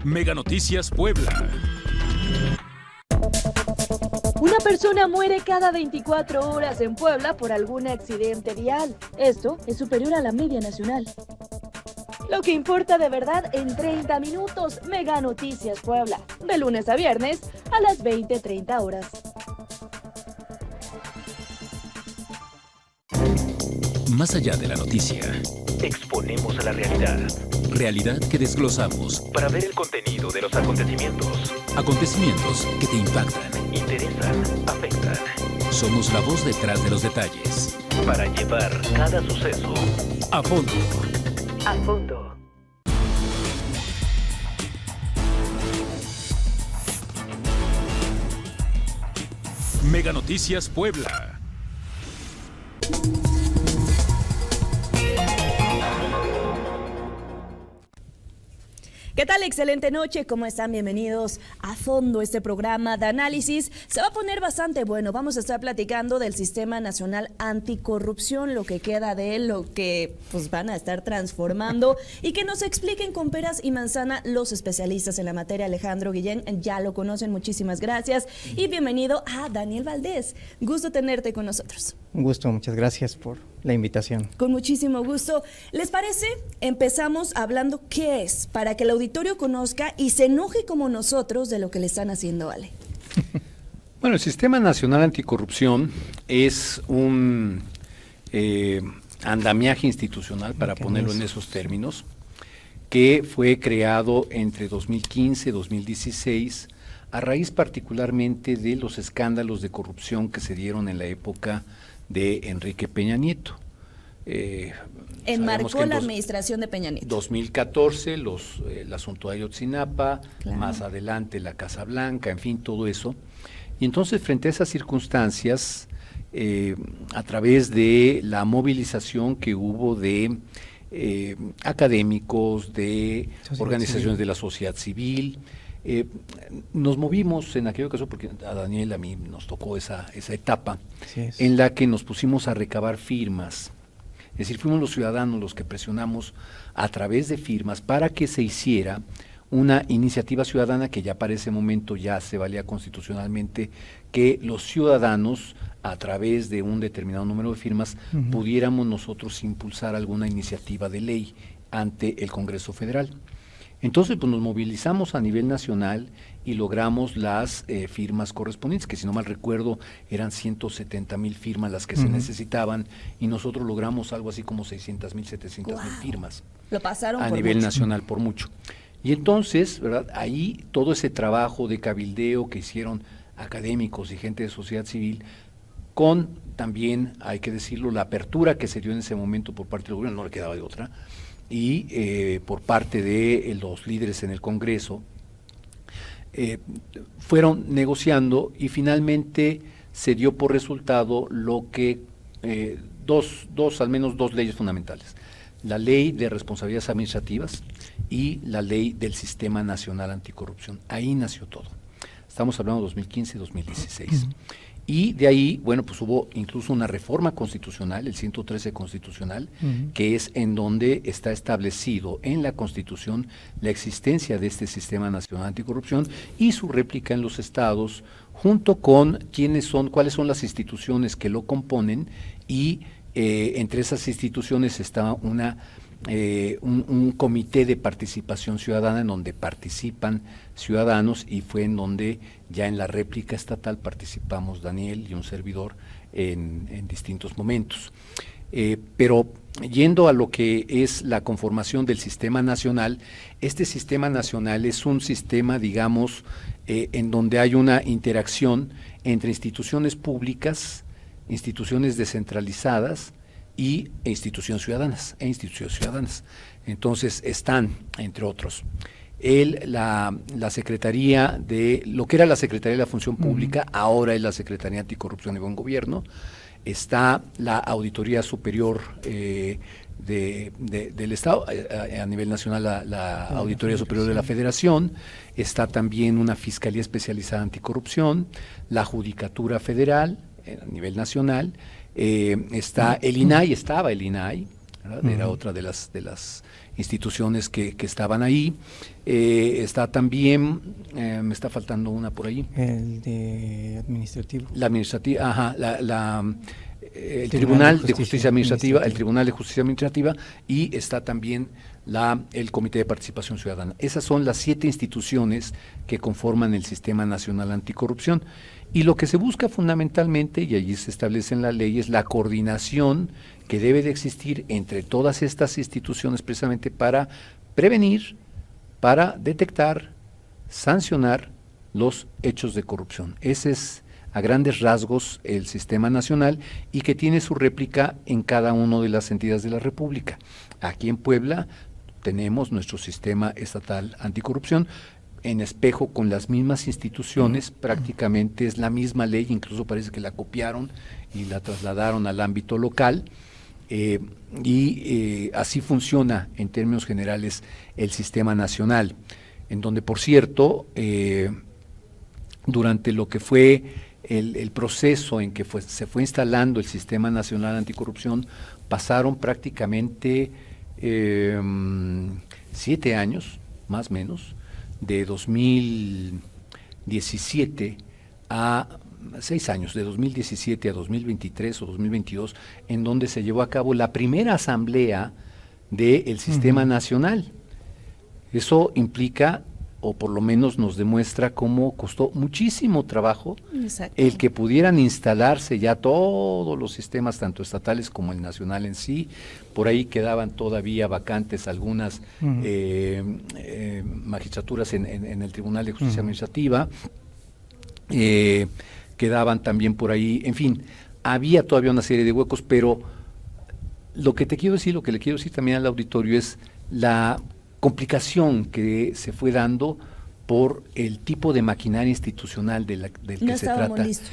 Mega Noticias Puebla. Una persona muere cada 24 horas en Puebla por algún accidente vial. Esto es superior a la media nacional. Lo que importa de verdad en 30 minutos. Mega Noticias Puebla. De lunes a viernes a las 20:30 horas. Más allá de la noticia, exponemos a la realidad. Realidad que desglosamos para ver el contenido de los acontecimientos. Acontecimientos que te impactan, interesan, afectan. Somos la voz detrás de los detalles para llevar cada suceso a fondo. A fondo. Mega Noticias Puebla. ¿Qué tal? Excelente noche, ¿cómo están? Bienvenidos a fondo. Este programa de análisis se va a poner bastante bueno. Vamos a estar platicando del Sistema Nacional Anticorrupción, lo que queda de él, lo que pues van a estar transformando y que nos expliquen con peras y manzana los especialistas en la materia. Alejandro Guillén, ya lo conocen, muchísimas gracias. Y bienvenido a Daniel Valdés. Gusto tenerte con nosotros. Un gusto, muchas gracias por la invitación. Con muchísimo gusto. ¿Les parece? Empezamos hablando qué es, para que el auditorio conozca y se enoje como nosotros de lo que le están haciendo, Ale. Bueno, el Sistema Nacional Anticorrupción es un andamiaje institucional, para ponerlo en esos términos, que fue creado entre 2015 y 2016 a raíz particularmente de los escándalos de corrupción que se dieron en la época de Enrique Peña Nieto. Enmarcó la administración de Peña Nieto. 2014, el asunto de Ayotzinapa, claro. Más adelante la Casa Blanca, en fin, todo eso. Y entonces, frente a esas circunstancias, a través de la movilización que hubo de académicos, de organizaciones de la sociedad civil, nos movimos en aquel caso, porque a Daniel, a mí nos tocó esa etapa, en la que nos pusimos a recabar firmas. Es decir, fuimos los ciudadanos los que presionamos a través de firmas para que se hiciera una iniciativa ciudadana que ya para ese momento ya se valía constitucionalmente, que los ciudadanos a través de un determinado número de firmas pudiéramos nosotros impulsar alguna iniciativa de ley ante el Congreso Federal. Entonces, pues nos movilizamos a nivel nacional y logramos las firmas correspondientes, que si no mal recuerdo eran 170,000 firmas las que se necesitaban, y nosotros logramos algo así como 600,000, 700,000 firmas. Lo pasaron a nivel nacional por mucho. Y entonces, ¿verdad? Ahí todo ese trabajo de cabildeo que hicieron académicos y gente de sociedad civil, con también, hay que decirlo, la apertura que se dio en ese momento por parte del gobierno, no le quedaba de otra, y por parte de los líderes en el Congreso, fueron negociando y finalmente se dio por resultado lo que al menos dos leyes fundamentales: la ley de responsabilidades administrativas y la ley del Sistema Nacional Anticorrupción. Ahí nació todo. Estamos hablando de 2015 y 2016. Y de ahí, bueno, pues hubo incluso una reforma constitucional, el 113 constitucional, que es en donde está establecido en la Constitución la existencia de este Sistema Nacional Anticorrupción y su réplica en los estados, junto con cuáles son las instituciones que lo componen, y entre esas instituciones está un comité de participación ciudadana en donde participan ciudadanos, y fue en donde ya en la réplica estatal participamos Daniel y un servidor en distintos momentos. Pero yendo a lo que es la conformación del Sistema Nacional, este Sistema Nacional es un sistema, digamos, en donde hay una interacción entre instituciones públicas, instituciones descentralizadas e instituciones ciudadanas. Entonces están, entre otros, la Secretaría de, lo que era la Secretaría de la Función Pública, ahora es la Secretaría Anticorrupción y Buen Gobierno. Está la Auditoría Superior del Estado, a nivel nacional la Auditoría Superior de la Federación, está también una Fiscalía Especializada Anticorrupción, la Judicatura Federal a nivel nacional, está el INAI, estaba el INAI, ¿verdad? Era otra de las instituciones que estaban ahí. Está también, me está faltando una por ahí. El de administrativo. La administrativa, ajá, el Tribunal de Justicia Administrativa, el Tribunal de Justicia Administrativa, y está también el Comité de Participación Ciudadana. Esas son las 7 instituciones que conforman el Sistema Nacional Anticorrupción. Y lo que se busca fundamentalmente, y allí se establece en la ley, es la coordinación que debe de existir entre todas estas instituciones precisamente para prevenir, para detectar, sancionar los hechos de corrupción. Ese es a grandes rasgos el sistema nacional y que tiene su réplica en cada una de las entidades de la República. Aquí en Puebla tenemos nuestro sistema estatal anticorrupción, en espejo con las mismas instituciones, prácticamente es la misma ley, incluso parece que la copiaron y la trasladaron al ámbito local, así funciona en términos generales el sistema nacional, en donde, por cierto, durante lo que fue el proceso en que se fue instalando el Sistema Nacional Anticorrupción, pasaron prácticamente 7 años, más o menos, de 2017 a 6 años, de 2017 a 2023 o 2022, en donde se llevó a cabo la primera asamblea del Sistema Nacional. Eso implica, o por lo menos nos demuestra cómo costó muchísimo trabajo el que pudieran instalarse ya todos los sistemas, tanto estatales como el nacional en sí. Por ahí quedaban todavía vacantes algunas magistraturas en el Tribunal de Justicia Administrativa, quedaban también por ahí, en fin, había todavía una serie de huecos, pero lo que le quiero decir también al auditorio es la complicación que se fue dando por el tipo de maquinaria institucional del que se trata. Listos.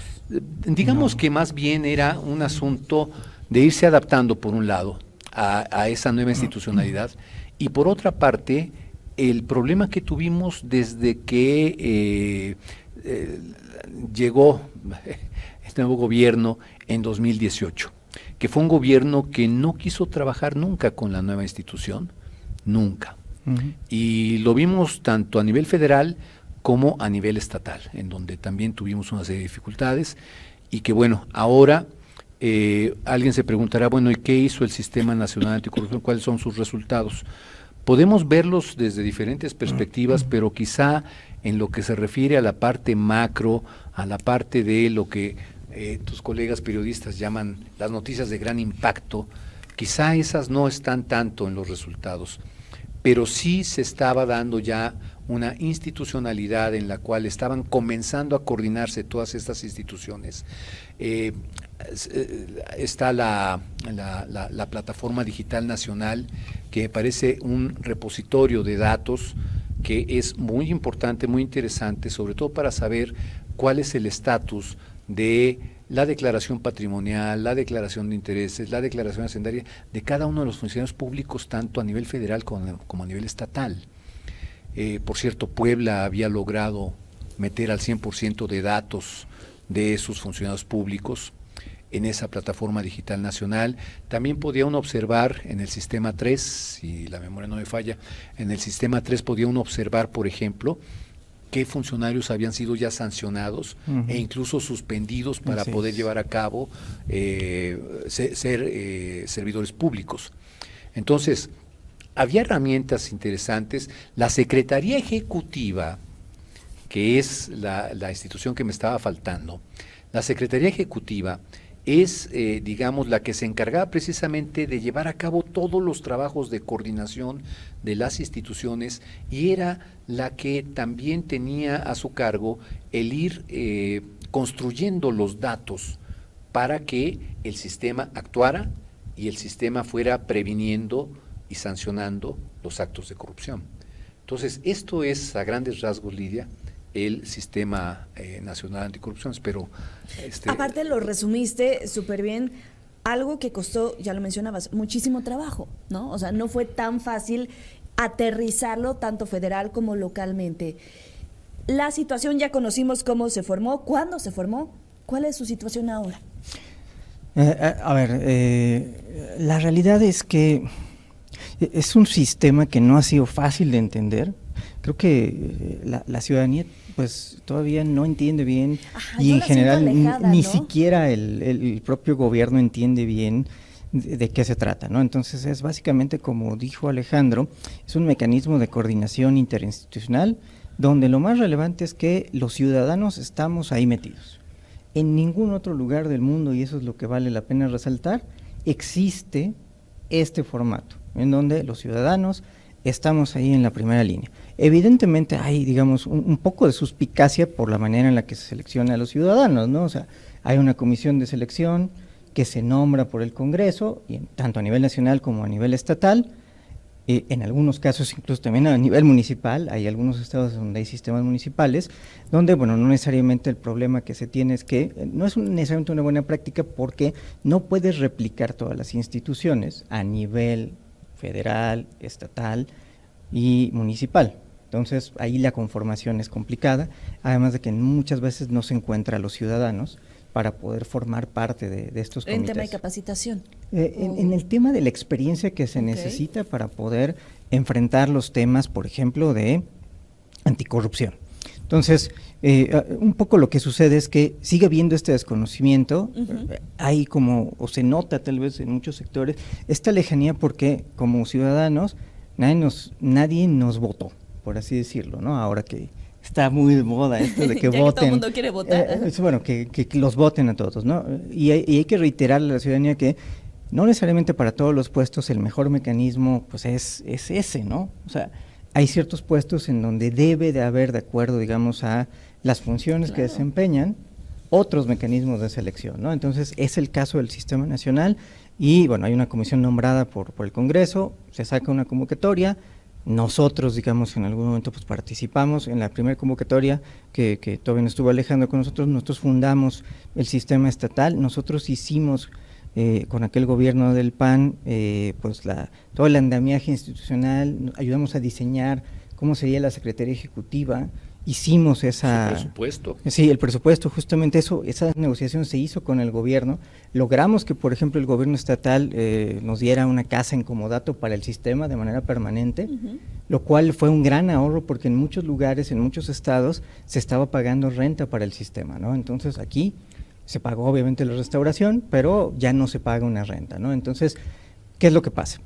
Digamos que más bien era un asunto de irse adaptando, por un lado, a esa nueva institucionalidad, y por otra parte, el problema que tuvimos desde que llegó el nuevo gobierno en 2018, que fue un gobierno que no quiso trabajar nunca con la nueva institución, nunca. Y lo vimos tanto a nivel federal como a nivel estatal, en donde también tuvimos una serie de dificultades, y que bueno, ahora alguien se preguntará, bueno, ¿y qué hizo el Sistema Nacional Anticorrupción? ¿Cuáles son sus resultados? Podemos verlos desde diferentes perspectivas, pero quizá en lo que se refiere a la parte macro, a la parte de lo que tus colegas periodistas llaman las noticias de gran impacto, quizá esas no están tanto en los resultados, pero sí se estaba dando ya una institucionalidad en la cual estaban comenzando a coordinarse todas estas instituciones. Está la plataforma digital nacional, que me parece un repositorio de datos que es muy importante, muy interesante, sobre todo para saber cuál es el estatus de la declaración patrimonial, la declaración de intereses, la declaración hacendaria de cada uno de los funcionarios públicos, tanto a nivel federal como a nivel estatal. Por cierto, Puebla había logrado meter al 100% de datos de sus funcionarios públicos en esa plataforma digital nacional. También podía uno observar en el sistema 3, si la memoria no me falla, en el sistema 3 podía uno observar, por ejemplo, qué funcionarios habían sido ya sancionados e incluso suspendidos para poder llevar a cabo ser servidores públicos. Entonces, había herramientas interesantes. La Secretaría Ejecutiva, que es la institución que me estaba faltando, la Secretaría Ejecutiva es, digamos, la que se encargaba precisamente de llevar a cabo todos los trabajos de coordinación de las instituciones, y era la que también tenía a su cargo el ir construyendo los datos para que el sistema actuara y el sistema fuera previniendo y sancionando los actos de corrupción. Entonces, esto es a grandes rasgos, Lidia, el Sistema Nacional Anticorrupción. Espero aparte lo resumiste súper bien, algo que costó, ya lo mencionabas, muchísimo trabajo, ¿no? O sea, no fue tan fácil aterrizarlo tanto federal como localmente. La situación, ya conocimos cómo se formó, cuándo se formó, ¿cuál es su situación ahora? La realidad es que es un sistema que no ha sido fácil de entender. Creo que la ciudadanía pues todavía no entiende bien. Ajá, y yo en la general siento alejada, ni ¿no? siquiera el propio gobierno entiende bien de qué se trata, ¿no? Entonces es básicamente, como dijo Alejandro, es un mecanismo de coordinación interinstitucional donde lo más relevante es que los ciudadanos estamos ahí metidos. En ningún otro lugar del mundo, y eso es lo que vale la pena resaltar, existe este formato, en donde los ciudadanos estamos ahí en la primera línea. Evidentemente hay, digamos, un poco de suspicacia por la manera en la que se selecciona a los ciudadanos, ¿no? O sea, hay una comisión de selección que se nombra por el Congreso, y tanto a nivel nacional como a nivel estatal, en algunos casos incluso también a nivel municipal. Hay algunos estados donde hay sistemas municipales, donde, bueno, no necesariamente el problema que se tiene es que no es necesariamente una buena práctica, porque no puedes replicar todas las instituciones a nivel federal, estatal y municipal. Entonces ahí la conformación es complicada, además de que muchas veces no se encuentra a los ciudadanos para poder formar parte de estos comités. En tema de capacitación. En el tema de la experiencia que se necesita para poder enfrentar los temas, por ejemplo, de anticorrupción. Entonces, un poco lo que sucede es que sigue habiendo este desconocimiento, hay como, o se nota tal vez en muchos sectores, esta lejanía, porque como ciudadanos nadie nos votó, por así decirlo, ¿no? Ahora que está muy de moda esto de que ya voten. Que todo el mundo quiere votar. Bueno, que los voten a todos, ¿no? Y hay que reiterarle a la ciudadanía que no necesariamente para todos los puestos el mejor mecanismo pues es ese, ¿no? O sea, hay ciertos puestos en donde debe de haber, de acuerdo, digamos, a las funciones que desempeñan, otros mecanismos de selección, ¿no? Entonces, es el caso del Sistema Nacional, y bueno, hay una comisión nombrada por el Congreso, se saca una convocatoria. Nosotros, digamos, en algún momento pues participamos en la primera convocatoria que todavía no estuvo Alejandro con nosotros fundamos el sistema estatal. Nosotros hicimos con aquel gobierno del PAN pues todo el andamiaje institucional, ayudamos a diseñar cómo sería la Secretaría Ejecutiva, hicimos esa… El presupuesto. Sí, el presupuesto, justamente eso, esa negociación se hizo con el gobierno. Logramos que, por ejemplo, el gobierno estatal nos diera una casa en comodato para el sistema de manera permanente, lo cual fue un gran ahorro, porque en muchos lugares, en muchos estados, se estaba pagando renta para el sistema, ¿no? Entonces aquí se pagó obviamente la restauración, pero ya no se paga una renta, ¿no? Entonces, ¿qué es lo que pasa?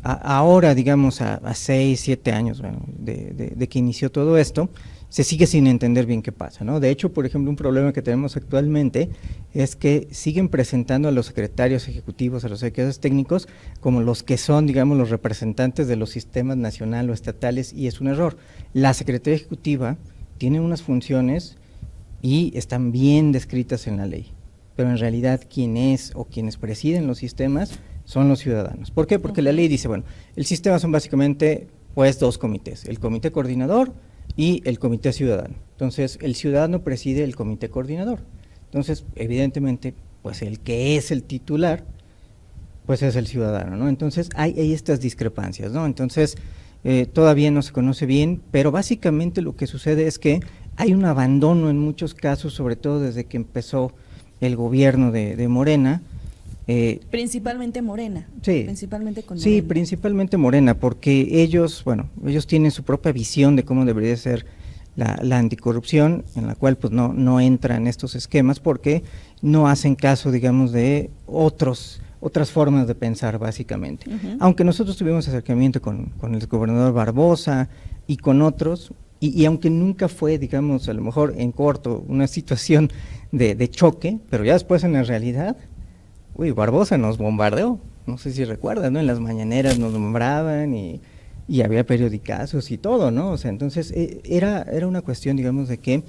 Ahora, digamos, a 6, 7 años, bueno, de que inició todo esto, se sigue sin entender bien qué pasa, ¿no? De hecho, por ejemplo, un problema que tenemos actualmente es que siguen presentando a los secretarios ejecutivos, a los secretarios técnicos, como los que son, digamos, los representantes de los sistemas nacional o estatales, y es un error. La Secretaría Ejecutiva tiene unas funciones y están bien descritas en la ley, pero en realidad quien es o quienes presiden los sistemas son los ciudadanos. ¿Por qué? Porque la ley dice, bueno, el sistema son básicamente pues 2 comités, el comité coordinador y el comité ciudadano. Entonces, el ciudadano preside el comité coordinador. Entonces, evidentemente, pues el que es el titular, pues es el ciudadano, ¿no? Entonces, hay estas discrepancias, ¿no? Entonces, todavía no se conoce bien, pero básicamente lo que sucede es que hay un abandono en muchos casos, sobre todo desde que empezó el gobierno de Morena. Principalmente Morena. Sí, principalmente con sí, Morena. principalmente Morena, porque ellos tienen su propia visión de cómo debería ser la anticorrupción, en la cual pues no entran estos esquemas, porque no hacen caso, digamos, de otras formas de pensar, básicamente. Aunque nosotros tuvimos acercamiento con el gobernador Barbosa y con otros, y aunque nunca fue, digamos, a lo mejor en corto, una situación de choque, pero ya después en la realidad… Barbosa nos bombardeó, no sé si recuerdan, ¿no? En las mañaneras nos nombraban y había periodicazos y todo, ¿no? O sea, entonces era una cuestión, digamos, de que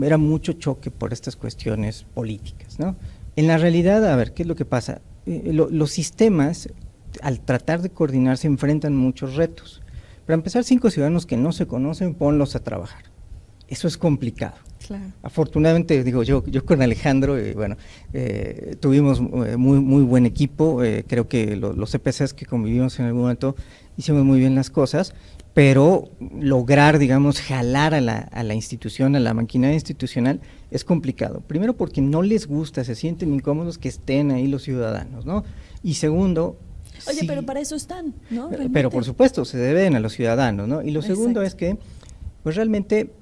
era mucho choque por estas cuestiones políticas, ¿no? En la realidad, a ver, ¿qué es lo que pasa? Los sistemas, al tratar de coordinarse, enfrentan muchos retos. Para empezar, 5 ciudadanos que no se conocen, ponlos a trabajar. Eso es complicado. Claro. Afortunadamente, digo, yo con Alejandro, tuvimos muy buen equipo, creo que los CPCs que convivimos en algún momento hicimos muy bien las cosas, pero lograr, digamos, jalar a la institución, a la maquinaria institucional, es complicado. Primero porque no les gusta, se sienten incómodos que estén ahí los ciudadanos, ¿no? Y segundo, Oye, sí, pero para eso están, ¿no? pero por supuesto, se deben a los ciudadanos, ¿no? Y lo segundo es que, pues realmente,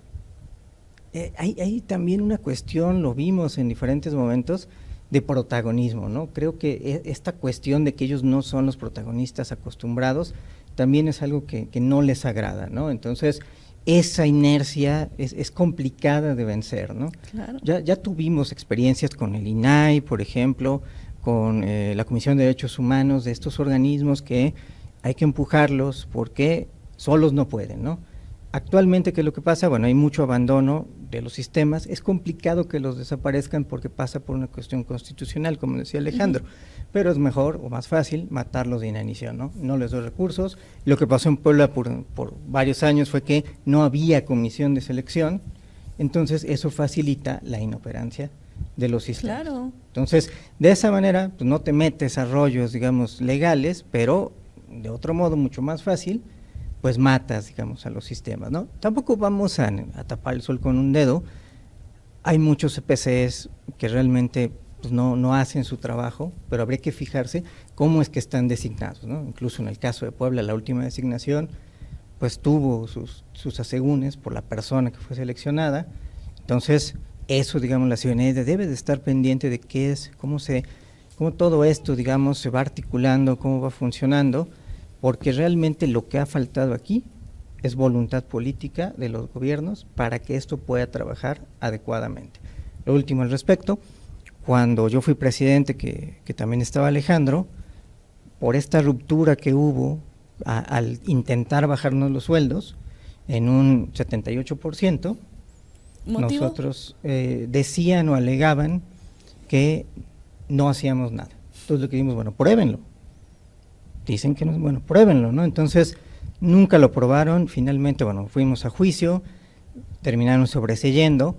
hay también una cuestión, lo vimos en diferentes momentos, de protagonismo, ¿no? Creo que esta cuestión de que ellos no son los protagonistas acostumbrados, también es algo que no les agrada, ¿no? Entonces, esa inercia es complicada de vencer, ¿no? Claro. Ya tuvimos experiencias con el INAI, por ejemplo, con la Comisión de Derechos Humanos, de estos organismos que hay que empujarlos porque solos no pueden, ¿no? Actualmente, ¿qué es lo que pasa? Bueno, hay mucho abandono de los sistemas, es complicado que los desaparezcan porque pasa por una cuestión constitucional, como decía Alejandro, pero es mejor o más fácil matarlos de inanición, ¿no? No les doy recursos. Lo que pasó en Puebla por varios años fue que no había comisión de selección, entonces eso facilita la inoperancia de los sistemas. Claro. Entonces, de esa manera, pues no te metes a rollos, digamos, legales, pero de otro modo mucho más fácil, pues matas, digamos, a los sistemas, ¿no? Tampoco vamos a tapar el sol con un dedo. Hay muchos CPCs que realmente pues no hacen su trabajo, pero habría que fijarse cómo es que están designados, ¿no? Incluso en el caso de Puebla, la última designación, pues tuvo sus asegúnes por la persona que fue seleccionada. Entonces, eso, digamos, la ciudadanía debe de estar pendiente de qué es, cómo todo esto, digamos, se va articulando, cómo va funcionando, porque realmente lo que ha faltado aquí es voluntad política de los gobiernos para que esto pueda trabajar adecuadamente. Lo último al respecto, cuando yo fui presidente, que también estaba Alejandro, por esta ruptura que hubo al intentar bajarnos los sueldos en un 78%, ¿Motivo? nosotros decían o alegaban que no hacíamos nada. Entonces lo que dijimos, bueno, pruébenlo. Dicen que no es bueno, pruébenlo, ¿no? Entonces, nunca lo probaron, finalmente, bueno, fuimos a juicio, terminaron sobreseyendo,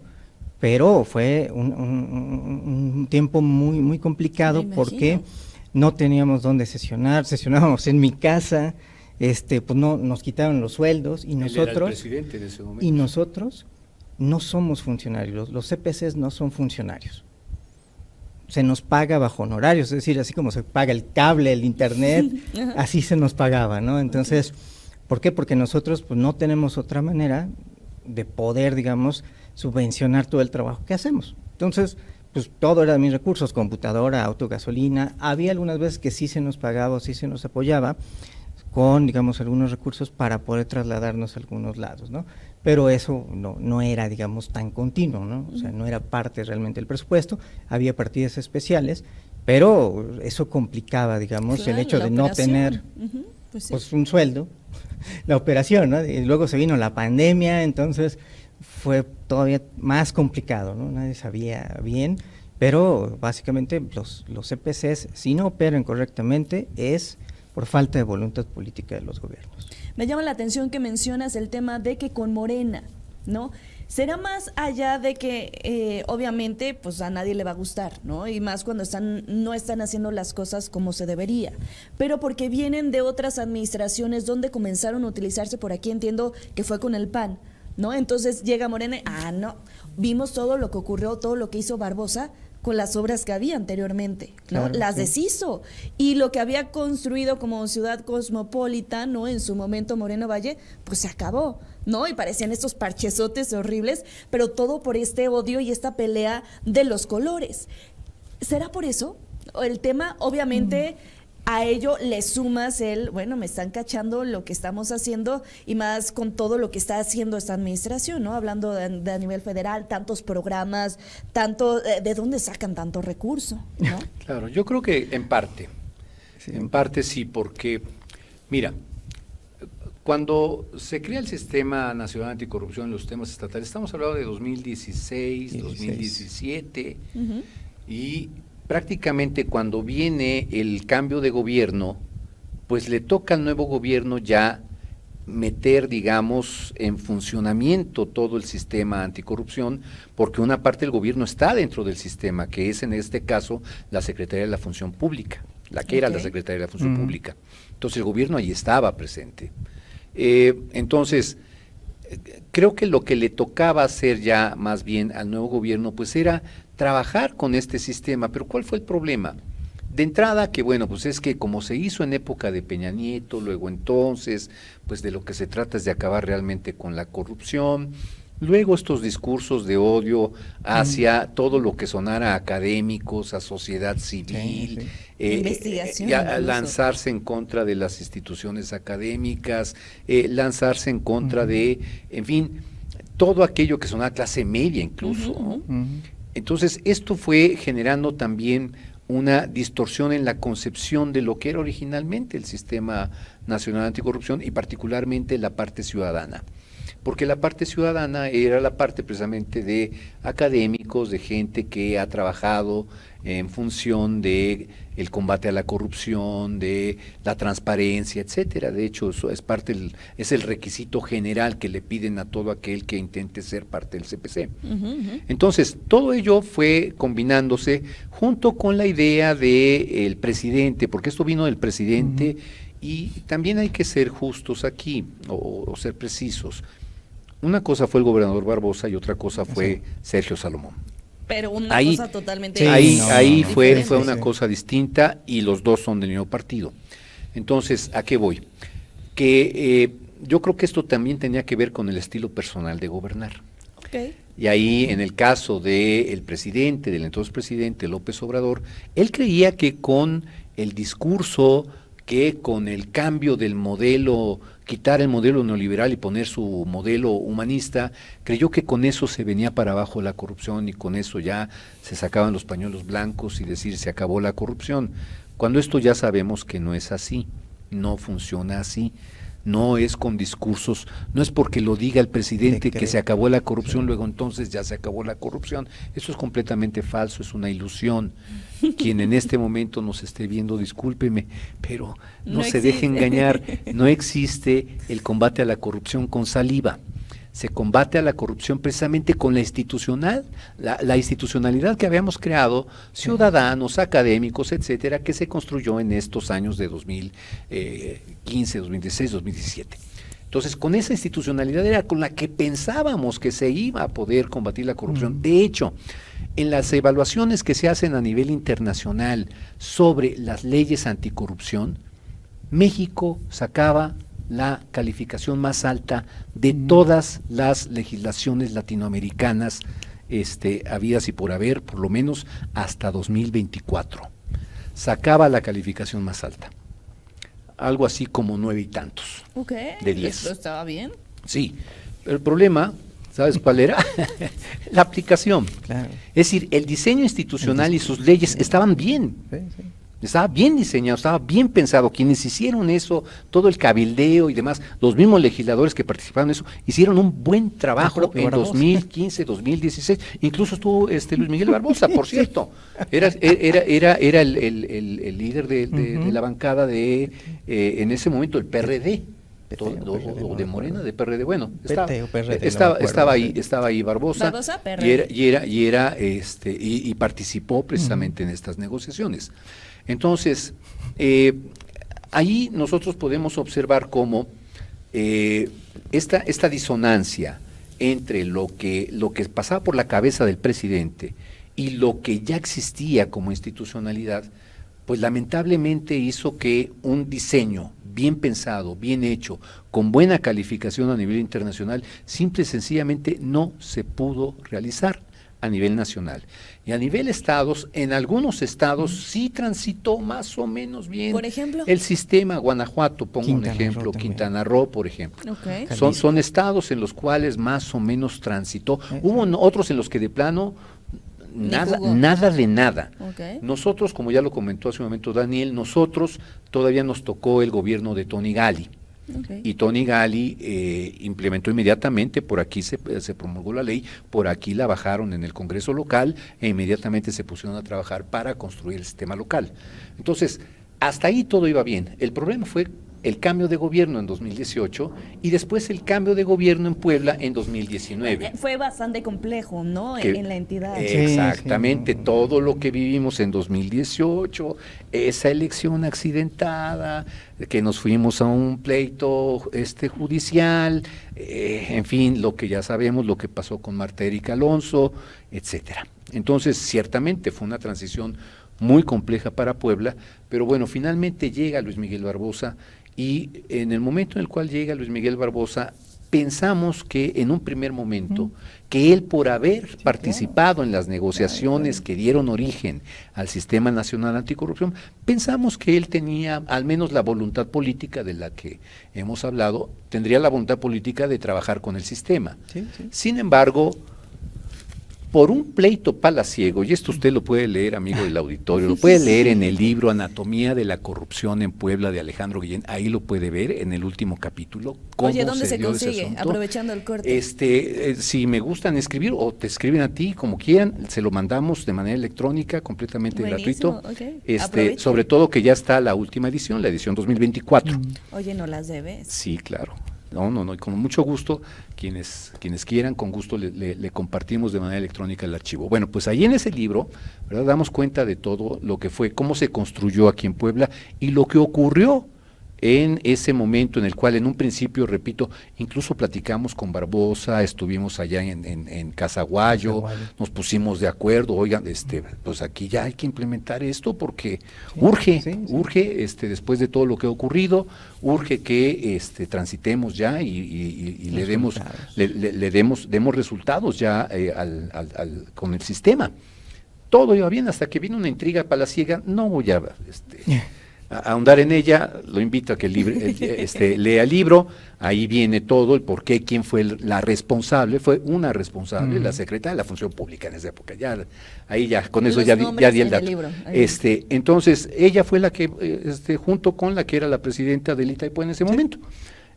pero fue un tiempo muy complicado porque no teníamos dónde sesionábamos en mi casa, pues no, nos quitaron los sueldos y nosotros, él era el presidente en ese momento. Y nosotros no somos funcionarios, los CPCs no son funcionarios. Se nos paga bajo honorarios, es decir, así como se paga el cable, el internet, así se nos pagaba, ¿no? Entonces, ¿por qué? Porque nosotros pues no tenemos otra manera de poder, digamos, subvencionar todo el trabajo que hacemos. Entonces, pues todo era de mis recursos, computadora, auto, gasolina. Había algunas veces que sí se nos pagaba o sí se nos apoyaba con, digamos, algunos recursos para poder trasladarnos a algunos lados, ¿no? Pero eso no era, digamos, tan continuo, ¿no? O sea, no era parte realmente del presupuesto, había partidas especiales, pero eso complicaba, digamos, claro, el hecho de no tener pues un sueldo, la operación, ¿no? Y luego se vino la pandemia, entonces fue todavía más complicado, ¿no? Nadie sabía bien, pero básicamente los CPCs, si no operan correctamente, es por falta de voluntad política de los gobiernos. Me llama la atención que mencionas el tema de que con Morena, ¿no? Será más allá de que obviamente pues a nadie le va a gustar, ¿no? Y más cuando no están haciendo las cosas como se debería, pero porque vienen de otras administraciones donde comenzaron a utilizarse, por aquí entiendo que fue con el PAN, ¿no? Entonces llega Morena y, no, vimos todo lo que ocurrió, todo lo que hizo Barbosa con las obras que había anteriormente, ¿no? Claro, las sí. deshizo, y lo que había construido como ciudad cosmopolita, ¿no? En su momento Moreno Valle, pues se acabó, ¿no? Y parecían estos parchezotes horribles, pero todo por este odio y esta pelea de los colores. ¿Será por eso? El tema, obviamente, a ello le sumas bueno, me están cachando lo que estamos haciendo, y más con todo lo que está haciendo esta administración, ¿no? Hablando de a nivel federal, tantos programas, ¿de dónde sacan tanto recurso, ¿no? Claro, yo creo que en parte sí, porque, mira, cuando se crea el Sistema Nacional Anticorrupción en los temas estatales, estamos hablando de 2016, 2017, y prácticamente cuando viene el cambio de gobierno, pues le toca al nuevo gobierno ya meter, digamos, en funcionamiento todo el sistema anticorrupción, porque una parte del gobierno está dentro del sistema, que es en este caso la Secretaría de la Función Pública, la que era la Secretaría de la Función Pública. Entonces el gobierno ahí estaba presente. Entonces, creo que lo que le tocaba hacer ya más bien al nuevo gobierno, pues era trabajar con este sistema. Pero ¿cuál fue el problema? De entrada, que bueno, pues es que como se hizo en época de Peña Nieto, luego entonces, pues de lo que se trata es de acabar realmente con la corrupción. Luego estos discursos de odio hacia todo lo que sonara a académicos, a sociedad civil, Investigación, a incluso. lanzarse en contra de las instituciones académicas, lanzarse en contra de, en fin, todo aquello que sonaba clase media incluso, ¿no? Entonces, esto fue generando también una distorsión en la concepción de lo que era originalmente el Sistema Nacional Anticorrupción y particularmente la parte ciudadana. Porque la parte ciudadana era la parte precisamente de académicos, de gente que ha trabajado en función de el combate a la corrupción, de la transparencia, etcétera. De hecho, eso es es el requisito general que le piden a todo aquel que intente ser parte del CPC. Entonces, todo ello fue combinándose junto con la idea del presidente, porque esto vino del presidente, y también hay que ser justos aquí, o ser precisos. Una cosa fue el gobernador Barbosa y otra cosa fue Sergio Salomón. Pero una cosa totalmente fue diferente. una cosa distinta y los dos son del mismo partido. Entonces, ¿a qué voy? Que yo creo que esto también tenía que ver con el estilo personal de gobernar. Okay. Y ahí, en el caso del presidente, del entonces presidente López Obrador, él creía que con el discurso, que con el cambio del modelo, quitar el modelo neoliberal y poner su modelo humanista, creyó que con eso se venía para abajo la corrupción y con eso ya se sacaban los pañuelos blancos y decir se acabó la corrupción, cuando esto ya sabemos que no es así, no funciona así. No es con discursos, no es porque lo diga el presidente que se acabó la corrupción, luego entonces ya se acabó la corrupción. Eso es completamente falso, es una ilusión. Quien en este momento nos esté viendo, discúlpeme, pero no se deje engañar, no existe el combate a la corrupción con saliva. Se combate a la corrupción precisamente con la institucionalidad que habíamos creado, ciudadanos, académicos, etcétera, que se construyó en estos años de 2015, 2016, 2017. Entonces, con esa institucionalidad era con la que pensábamos que se iba a poder combatir la corrupción. De hecho, en las evaluaciones que se hacen a nivel internacional sobre las leyes anticorrupción, México sacaba la calificación más alta de todas las legislaciones latinoamericanas habidas y por haber, por lo menos hasta 2024. Sacaba la calificación más alta. Algo así como 9 y tantos de 10. ¿Esto estaba bien? Sí, pero el problema, ¿sabes cuál era? La aplicación. Claro. Es decir, el diseño institucional y sus leyes estaban bien. Sí. Estaba bien diseñado, estaba bien pensado. Quienes hicieron eso, todo el cabildeo y demás, los mismos legisladores que participaron en eso, hicieron un buen trabajo en Barbosa. 2015, 2016. Incluso estuvo Luis Miguel Barbosa, por cierto. Era el líder de la bancada de, en ese momento, el PRD. O de Morena, de PRD, bueno, estaba ahí Barbosa, PRD. y participó precisamente en estas negociaciones. Entonces, ahí nosotros podemos observar cómo esta disonancia entre lo que pasaba por la cabeza del presidente y lo que ya existía como institucionalidad, pues lamentablemente hizo que un diseño bien pensado, bien hecho, con buena calificación a nivel internacional, simple y sencillamente no se pudo realizar a nivel nacional. Y a nivel estados, en algunos estados sí transitó más o menos bien. Por ejemplo, el sistema. Guanajuato, pongo Quintana un ejemplo, Roo Quintana Roo, por ejemplo. Okay. Son estados en los cuales más o menos transitó. Hubo otros en los que de plano nada de nada. Okay. Nosotros, como ya lo comentó hace un momento Daniel, nosotros todavía nos tocó el gobierno de Tony Gali. Okay. Y Tony Gali implementó inmediatamente, por aquí se promulgó la ley, por aquí la bajaron en el Congreso local e inmediatamente se pusieron a trabajar para construir el sistema local. Entonces, hasta ahí todo iba bien. El problema fue el cambio de gobierno en 2018 y después el cambio de gobierno en Puebla en 2019. Fue bastante complejo, ¿no? En la entidad. Exactamente, todo lo que vivimos en 2018, esa elección accidentada, que nos fuimos a un pleito judicial, en fin, lo que ya sabemos, lo que pasó con Marta Erika Alonso, etcétera. Entonces, ciertamente fue una transición muy compleja para Puebla, pero bueno, finalmente llega Luis Miguel Barbosa y en el momento en el cual llega Luis Miguel Barbosa, pensamos que en un primer momento, que él por haber participado en las negociaciones que dieron origen al Sistema Nacional Anticorrupción, pensamos que él tenía al menos la voluntad política de la que hemos hablado, tendría la voluntad política de trabajar con el sistema. Sin embargo, por un pleito palaciego, y esto usted lo puede leer, amigo del auditorio, lo puede leer en el libro Anatomía de la Corrupción en Puebla de Alejandro Guillén, ahí lo puede ver en el último capítulo. Oye, ¿dónde se consigue? Aprovechando el corte. Si me gustan escribir o te escriben a ti, como quieran, se lo mandamos de manera electrónica, completamente gratuito. Okay. Sobre todo que ya está la última edición, la edición 2024. Oye, ¿no las debes? Sí, claro. No, y con mucho gusto, quienes quieran, con gusto le compartimos de manera electrónica el archivo. Bueno, pues ahí en ese libro, ¿verdad?, damos cuenta de todo lo que fue, cómo se construyó aquí en Puebla y lo que ocurrió en ese momento en el cual en un principio, repito, incluso platicamos con Barbosa, estuvimos allá en Casaguayo, nos pusimos de acuerdo, oigan, pues aquí ya hay que implementar esto porque urge, después de todo lo que ha ocurrido, urge que transitemos ya y demos resultados ya con el sistema. Todo iba bien hasta que vino una intriga palaciega, no voy a ahondar en ella, lo invito a que lea el libro, ahí viene todo, el por qué, quién fue la responsable, fue una responsable, la secretaria de la Función Pública en esa época, con eso ya di el dato. Entonces, ella fue la que, junto con la que era la presidenta del ITAIPO en ese momento.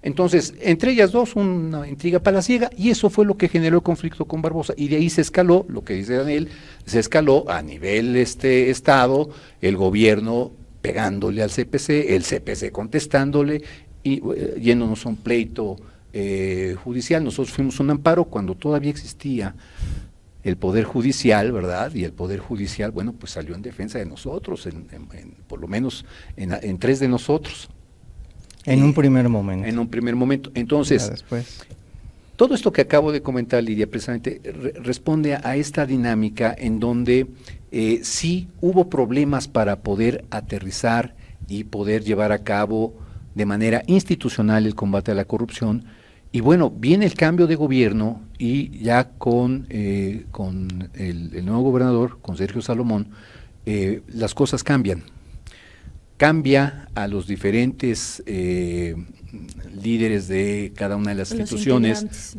Entonces, entre ellas dos, una intriga palaciega, y eso fue lo que generó el conflicto con Barbosa, y de ahí se escaló, lo que dice Daniel, se escaló a nivel Estado, el gobierno pegándole al CPC, el CPC contestándole y yéndonos a un pleito judicial. Nosotros fuimos un amparo cuando todavía existía el Poder Judicial, ¿verdad? Y el Poder Judicial, bueno, pues salió en defensa de nosotros, por lo menos en 3 de nosotros. En un primer momento. En un primer momento. Entonces, todo esto que acabo de comentar, Lidia, precisamente responde a esta dinámica en donde sí hubo problemas para poder aterrizar y poder llevar a cabo de manera institucional el combate a la corrupción. Y bueno, viene el cambio de gobierno y ya con el nuevo gobernador, con Sergio Salomón, las cosas cambian. Cambia a los diferentes líderes de cada una de las instituciones.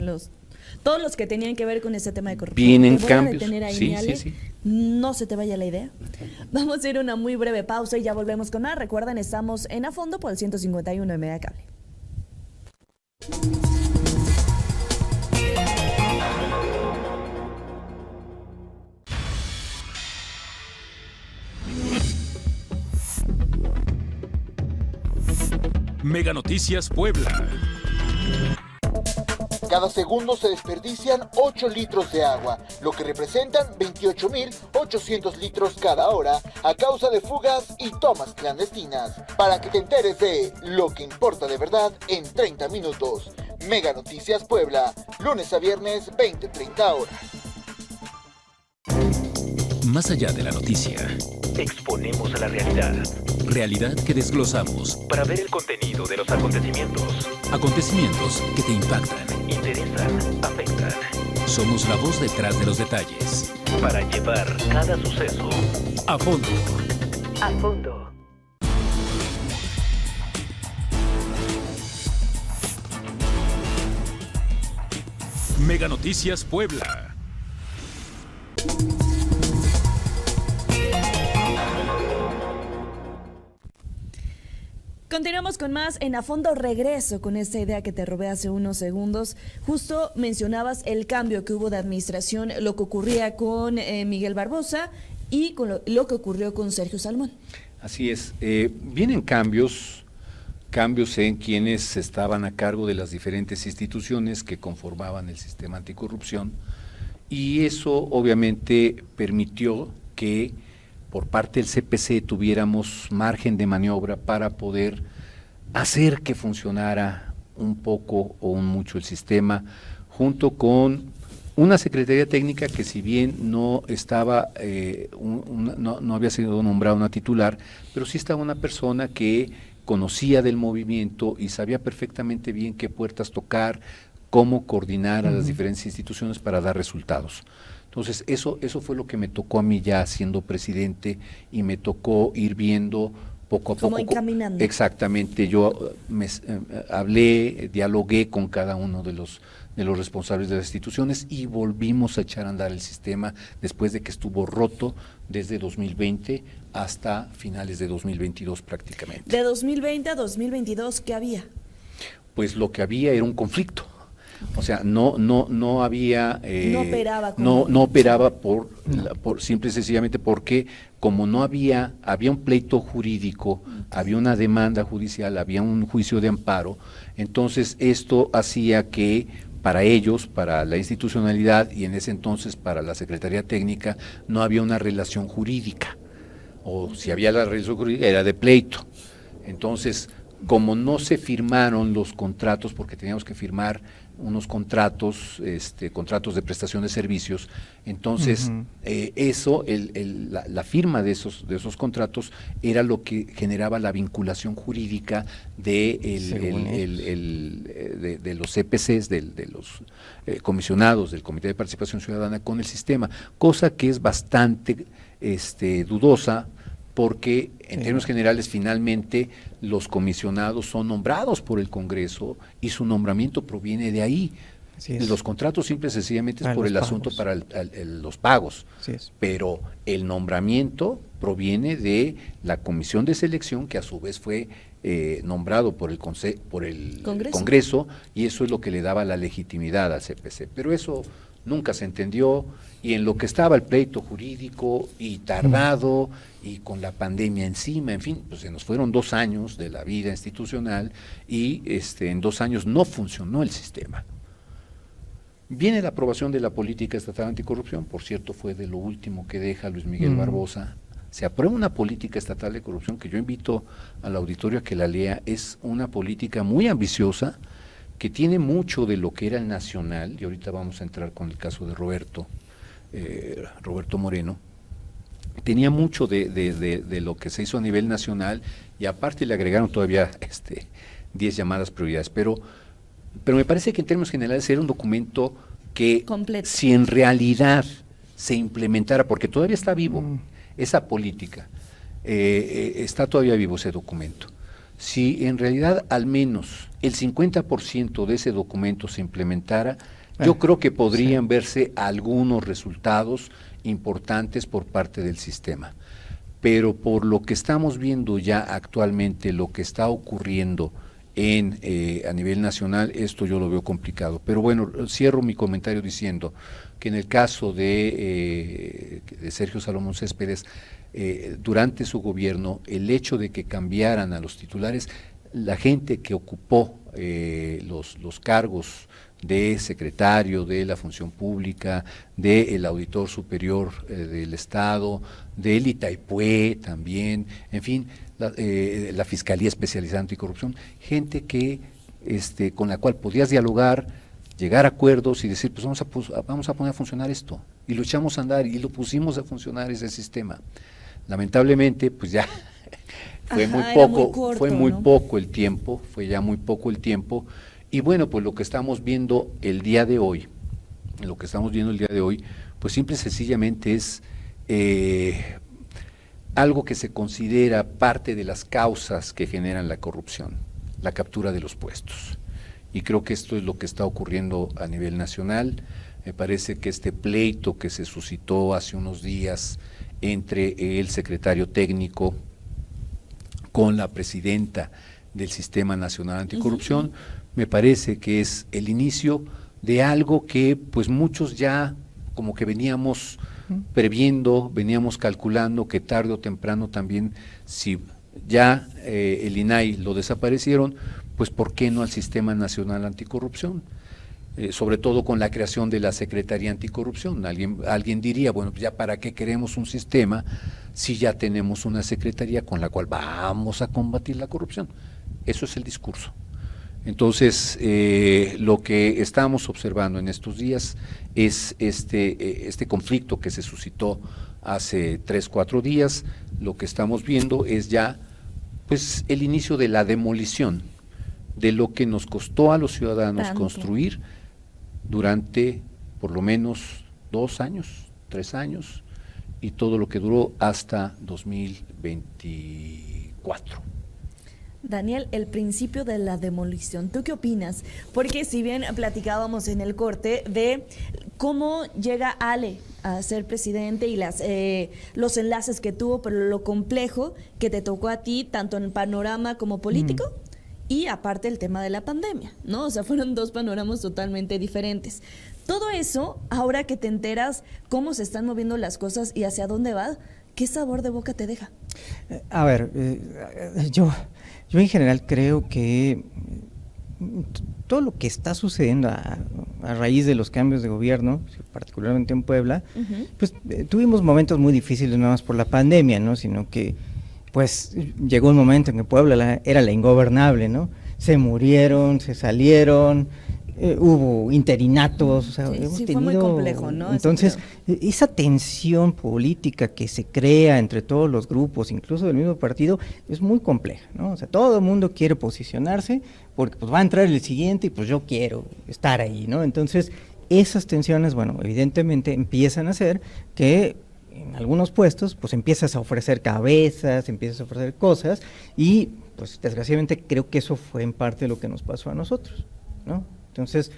Todos los que tenían que ver con ese tema de corrupción. Vienen cambios. Sí. No se te vaya la idea. Vamos a ir a una muy breve pausa y ya volvemos con más. Recuerden, estamos en A Fondo por el 151 de Megacable. Mega Noticias Puebla. Cada segundo se desperdician 8 litros de agua, lo que representan 28.800 litros cada hora a causa de fugas y tomas clandestinas. Para que te enteres de lo que importa de verdad en 30 minutos. Mega Noticias Puebla, lunes a viernes, 20-30 horas. Más allá de la noticia, exponemos a la realidad. Realidad que desglosamos para ver el contenido de los acontecimientos. Acontecimientos que te impactan, interesan, afectan. Somos la voz detrás de los detalles para llevar cada suceso a fondo. A fondo. Mega Noticias Puebla. Continuamos con más en A Fondo. Regreso con esta idea que te robé hace unos segundos. Justo mencionabas el cambio que hubo de administración, lo que ocurría con Miguel Barbosa y con lo que ocurrió con Sergio Salomón. Así es. Vienen cambios en quienes estaban a cargo de las diferentes instituciones que conformaban el sistema anticorrupción, y eso obviamente permitió que por parte del CPC tuviéramos margen de maniobra para poder hacer que funcionara un poco o un mucho el sistema, junto con Una secretaría técnica que, si bien no estaba, no había sido nombrada una titular, pero sí estaba una persona que conocía del movimiento y sabía perfectamente bien qué puertas tocar, cómo coordinar a las diferentes instituciones para dar resultados. Entonces, eso fue lo que me tocó a mí ya siendo presidente, y me tocó ir viendo poco a poco. Como encaminando. Exactamente, yo hablé, dialogué con cada uno de los responsables de las instituciones, y volvimos a echar a andar el sistema después de que estuvo roto desde 2020 hasta finales de 2022 prácticamente. De 2020 a 2022, ¿qué había? Pues lo que había era un conflicto. O sea, no había, no operaba no operaba por simple y sencillamente porque, como no había un pleito jurídico, había una demanda judicial, había un juicio de amparo. Entonces esto hacía que para ellos, para la institucionalidad, y en ese entonces para la Secretaría Técnica, no había una relación jurídica, o si había la relación jurídica era de pleito. Entonces, como no se firmaron los contratos, porque teníamos que firmar unos contratos, contratos de prestación de servicios, entonces la firma de esos contratos era lo que generaba la vinculación jurídica de los CPCs, de los comisionados del Comité de Participación Ciudadana con el sistema, cosa que es bastante dudosa, porque en términos generales finalmente los comisionados son nombrados por el Congreso y su nombramiento proviene de ahí. Los contratos simple y sencillamente es por el asunto para los pagos, pero el nombramiento proviene de la comisión de selección, que a su vez fue nombrado por el Congreso, y eso es lo que le daba la legitimidad al CPC. Pero eso nunca se entendió, y en lo que estaba el pleito jurídico y tardado y con la pandemia encima, en fin, pues se nos fueron 2 años de la vida institucional, y en 2 años no funcionó el sistema. Viene la aprobación de la política estatal anticorrupción, por cierto fue de lo último que deja Luis Miguel Barbosa. Se aprueba una política estatal de corrupción que yo invito al auditorio a que la lea. Es una política muy ambiciosa, que tiene mucho de lo que era el nacional, y ahorita vamos a entrar con el caso de Roberto Moreno. Tenía mucho de lo que se hizo a nivel nacional, y aparte le agregaron todavía 10 llamadas prioridades, pero me parece que en términos generales era un documento que completo. Si en realidad se implementara, porque todavía está vivo esa política, está todavía vivo ese documento. Si en realidad al menos el 50% de ese documento se implementara, yo creo que podrían verse algunos resultados importantes por parte del sistema. Pero por lo que estamos viendo ya actualmente, lo que está ocurriendo a nivel nacional, esto yo lo veo complicado. Pero bueno, cierro mi comentario diciendo que en el caso de Sergio Salomón Céspedes, durante su gobierno, el hecho de que cambiaran a los titulares, la gente que ocupó los cargos de secretario de la Función Pública, del Auditor Superior del Estado, del Itaipue también, en fin, la Fiscalía Especializada Anticorrupción, gente que con la cual podías dialogar, llegar a acuerdos y decir, pues vamos a poner a funcionar esto, y lo echamos a andar y lo pusimos a funcionar ese sistema. Lamentablemente, pues ya fue muy poco el tiempo, y bueno, pues lo que estamos viendo el día de hoy, pues simple y sencillamente es algo que se considera parte de las causas que generan la corrupción, la captura de los puestos. Y creo que esto es lo que está ocurriendo a nivel nacional. Me parece que este pleito que se suscitó hace unos días entre el secretario técnico con la presidenta del Sistema Nacional Anticorrupción, me parece que es el inicio de algo que pues muchos ya como que veníamos previendo, veníamos calculando que tarde o temprano también, si ya el INAI lo desaparecieron, pues ¿por qué no al Sistema Nacional Anticorrupción? Sobre todo con la creación de la Secretaría Anticorrupción. Alguien diría, bueno, pues ya para qué queremos un sistema si ya tenemos una secretaría con la cual vamos a combatir la corrupción. Eso es el discurso. Entonces, lo que estamos observando en estos días es este conflicto que se suscitó hace 3, 4 días. Lo que estamos viendo es ya pues el inicio de la demolición de lo que nos costó a los ciudadanos construir durante por lo menos 2 años, 3 años, y todo lo que duró hasta 2024. Daniel, el principio de la demolición, ¿tú qué opinas? Porque si bien platicábamos en el corte de cómo llega Ale a ser presidente y los enlaces que tuvo, pero lo complejo que te tocó a ti, tanto en panorama como político, y aparte el tema de la pandemia, ¿no? O sea, fueron 2 panoramas totalmente diferentes. Todo eso, ahora que te enteras cómo se están moviendo las cosas y hacia dónde va, ¿qué sabor de boca te deja? A ver, yo en general creo que todo lo que está sucediendo a raíz de los cambios de gobierno, particularmente en Puebla, pues tuvimos momentos muy difíciles, no más por la pandemia, ¿no? Sino que pues llegó un momento en que Puebla era la ingobernable, ¿no? Se murieron, se salieron, hubo interinatos, o sea, hemos tenido, fue muy complejo, ¿no? Entonces, esa tensión política que se crea entre todos los grupos, incluso del mismo partido, es muy compleja, ¿no? O sea, todo el mundo quiere posicionarse porque pues va a entrar el siguiente y pues yo quiero estar ahí, ¿no? Entonces, esas tensiones, bueno, evidentemente empiezan a hacer que en algunos puestos, pues empiezas a ofrecer cabezas, empiezas a ofrecer cosas y, pues desgraciadamente creo que eso fue en parte lo que nos pasó a nosotros, ¿no? Entonces,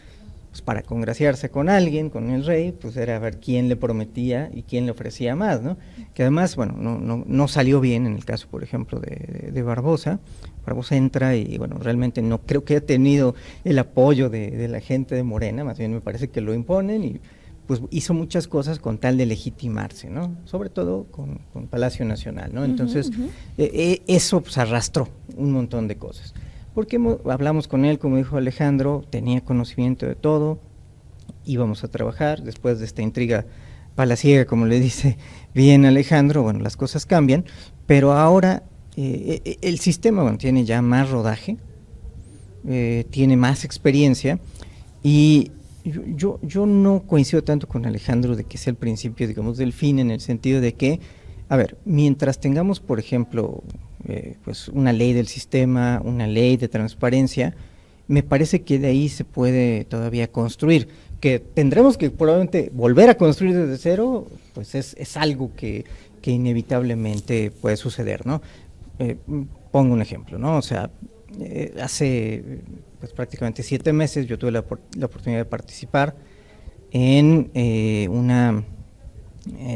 pues para congraciarse con alguien, con el rey, pues era ver quién le prometía y quién le ofrecía más, ¿no? Que además, bueno, no salió bien en el caso, por ejemplo, de Barbosa. Barbosa entra y, bueno, realmente no creo que haya tenido el apoyo de la gente de Morena, más bien me parece que lo imponen y pues hizo muchas cosas con tal de legitimarse, ¿no? Sobre todo con Palacio Nacional, ¿no? Entonces, eso pues arrastró un montón de cosas. Porque hablamos con él, como dijo Alejandro, tenía conocimiento de todo, íbamos a trabajar, después de esta intriga palaciega, como le dice bien Alejandro, bueno, las cosas cambian, pero ahora el sistema, bueno, tiene ya más rodaje, tiene más experiencia, y yo no coincido tanto con Alejandro de que sea el principio, digamos, del fin, en el sentido de que, a ver, mientras tengamos, por ejemplo, pues una ley del sistema, una ley de transparencia, me parece que de ahí se puede todavía construir. Que tendremos que probablemente volver a construir desde cero, pues es algo que inevitablemente puede suceder, ¿no? Pongo un ejemplo, ¿no? O sea, hace pues prácticamente 7 meses yo tuve la oportunidad de participar en una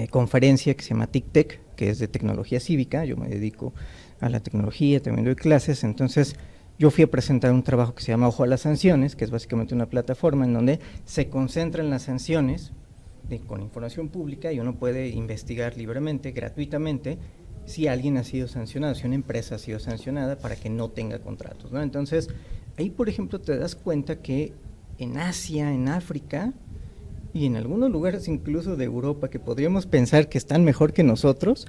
conferencia que se llama TICTEC, que es de tecnología cívica. Yo me dedico a la tecnología, también doy clases, entonces yo fui a presentar un trabajo que se llama Ojo a las Sanciones, que es básicamente una plataforma en donde se concentran las sanciones con información pública y uno puede investigar libremente, gratuitamente, si alguien ha sido sancionado, si una empresa ha sido sancionada para que no tenga contratos, ¿no? Entonces, ahí por ejemplo te das cuenta que en Asia, en África y en algunos lugares incluso de Europa que podríamos pensar que están mejor que nosotros,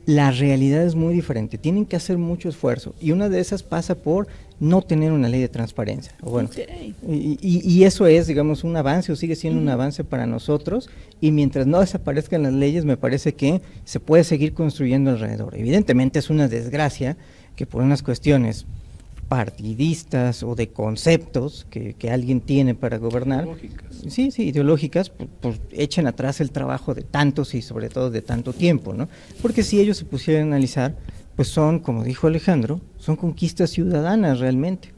la realidad es muy diferente, tienen que hacer mucho esfuerzo y una de esas pasa por no tener una ley de transparencia. Bueno, y eso es, digamos, un avance o sigue siendo un avance para nosotros, y mientras no desaparezcan las leyes me parece que se puede seguir construyendo alrededor. Evidentemente es una desgracia que por unas cuestiones partidistas o de conceptos que alguien tiene para gobernar, ideológicas, pues echen atrás el trabajo de tantos y sobre todo de tanto tiempo, ¿no? Porque si ellos se pusieran a analizar, pues son, como dijo Alejandro, son conquistas ciudadanas realmente.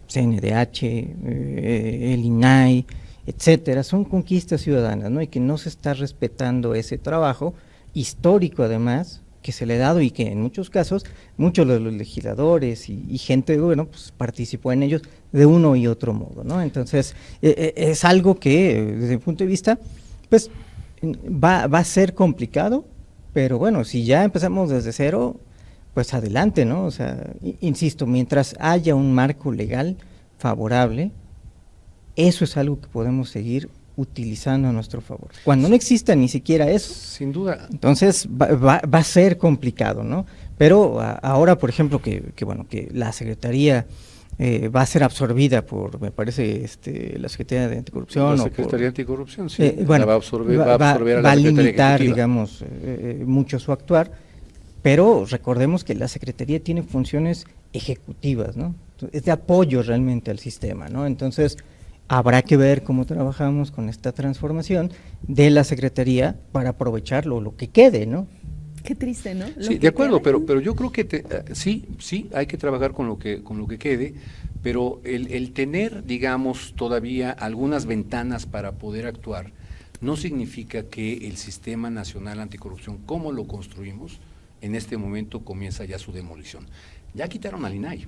CNDH, el INAI, etcétera, son conquistas ciudadanas, ¿no? Y que no se está respetando ese trabajo histórico, además, que se le ha dado y que en muchos casos, muchos de los legisladores y gente de gobierno pues participó en ellos de uno y otro modo, ¿no? Entonces, es algo que, desde mi punto de vista, pues va a ser complicado, pero bueno, si ya empezamos desde cero, pues adelante, ¿no? O sea, insisto, mientras haya un marco legal favorable, eso es algo que podemos seguir utilizando a nuestro favor. Cuando no exista ni siquiera eso, sin duda, entonces va a ser complicado, ¿no? Pero ahora, por ejemplo, que la Secretaría va a ser absorbida por, me parece, la Secretaría de Anticorrupción. La Secretaría de Anticorrupción, sí. Bueno, va a absorber a la va a Secretaría limitar, Ejecutiva. digamos, mucho su actuar, pero recordemos que la Secretaría tiene funciones ejecutivas, ¿no? Es de apoyo realmente al sistema, ¿no? Entonces, habrá que ver cómo trabajamos con esta transformación de la Secretaría para aprovecharlo, lo que quede, ¿no? Qué triste, ¿no? Sí, de acuerdo, pero yo creo que sí, hay que trabajar con lo que quede, pero el tener, digamos, todavía algunas ventanas para poder actuar, no significa que el Sistema Nacional Anticorrupción, como lo construimos, en este momento comienza ya su demolición. Ya quitaron al INAI,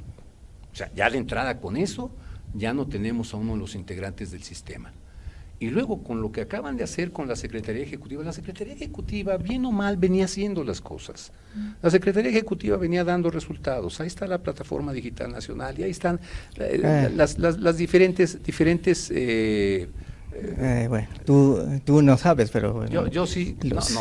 o sea, ya de entrada con eso, ya no tenemos a uno de los integrantes del sistema. Y luego, con lo que acaban de hacer con la Secretaría Ejecutiva, bien o mal, venía haciendo las cosas. La Secretaría Ejecutiva venía dando resultados. Ahí está la Plataforma Digital Nacional y ahí están las diferentes bueno, tú no sabes, pero bueno, yo sí,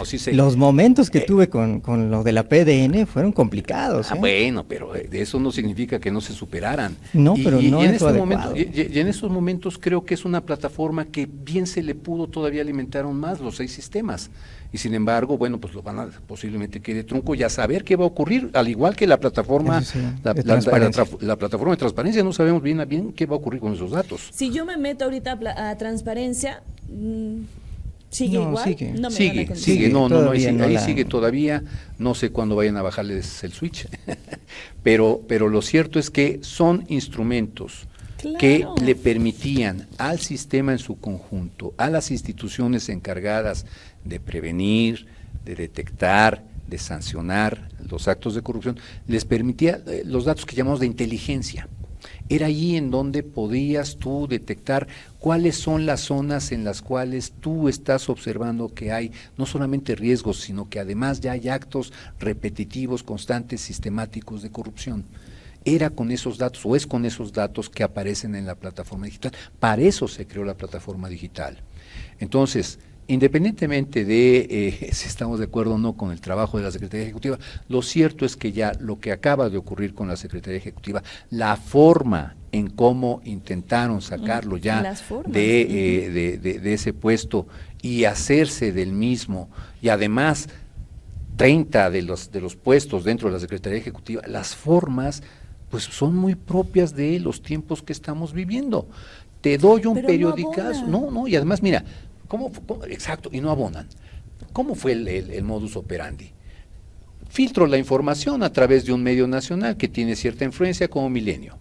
sí sé. Los momentos que tuve con lo de la PDN fueron complicados. Bueno, pero de eso no significa que no se superaran. No, pero no en es estos adecuado. y en estos momentos creo que es una plataforma que bien se le pudo todavía alimentar aún más los 6 sistemas. Y sin embargo, bueno, pues lo van a posiblemente quede trunco y a saber qué va a ocurrir, al igual que la plataforma, la plataforma de transparencia, no sabemos bien qué va a ocurrir con esos datos. Si yo me meto ahorita a transparencia, ¿sigue igual? Sigue. No me Sigue, van a contestar. ahí sigue todavía, no sé cuándo vayan a bajarles el switch, pero lo cierto es que son instrumentos que le permitían al sistema en su conjunto, a las instituciones encargadas de prevenir, de detectar, de sancionar los actos de corrupción, les permitía los datos que llamamos de inteligencia. Era allí en donde podías tú detectar cuáles son las zonas en las cuales tú estás observando que hay no solamente riesgos, sino que además ya hay actos repetitivos, constantes, sistemáticos de corrupción. Era con esos datos, o es con esos datos que aparecen en la plataforma digital. Para eso se creó la plataforma digital. Entonces, independientemente de si estamos de acuerdo o no con el trabajo de la Secretaría Ejecutiva, lo cierto es que ya lo que acaba de ocurrir con la Secretaría Ejecutiva, la forma en cómo intentaron sacarlo ya de ese puesto y hacerse del mismo, y además 30 de los puestos dentro de la Secretaría Ejecutiva, las formas pues son muy propias de los tiempos que estamos viviendo. Te doy un periodicazo, no, y además mira, ¿cómo, exacto, y no abonan. ¿Cómo fue el modus operandi? Filtro la información a través de un medio nacional que tiene cierta influencia como Milenio.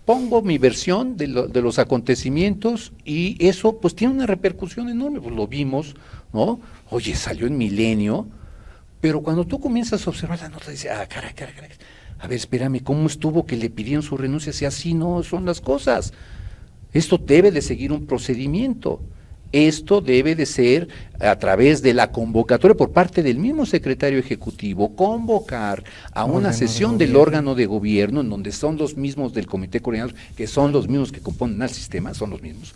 Pongo mi versión de los acontecimientos y eso pues tiene una repercusión enorme, pues lo vimos, ¿no? Oye, salió en Milenio, pero cuando tú comienzas a observar la nota, dices, caray, a ver, espérame, ¿cómo estuvo que le pidieron su renuncia? Si así no son las cosas. Esto debe de seguir un procedimiento. Esto debe de ser a través de la convocatoria por parte del mismo secretario ejecutivo, convocar a una sesión del órgano de gobierno, en donde son los mismos del comité coordinador, que son los mismos que componen al sistema, son los mismos,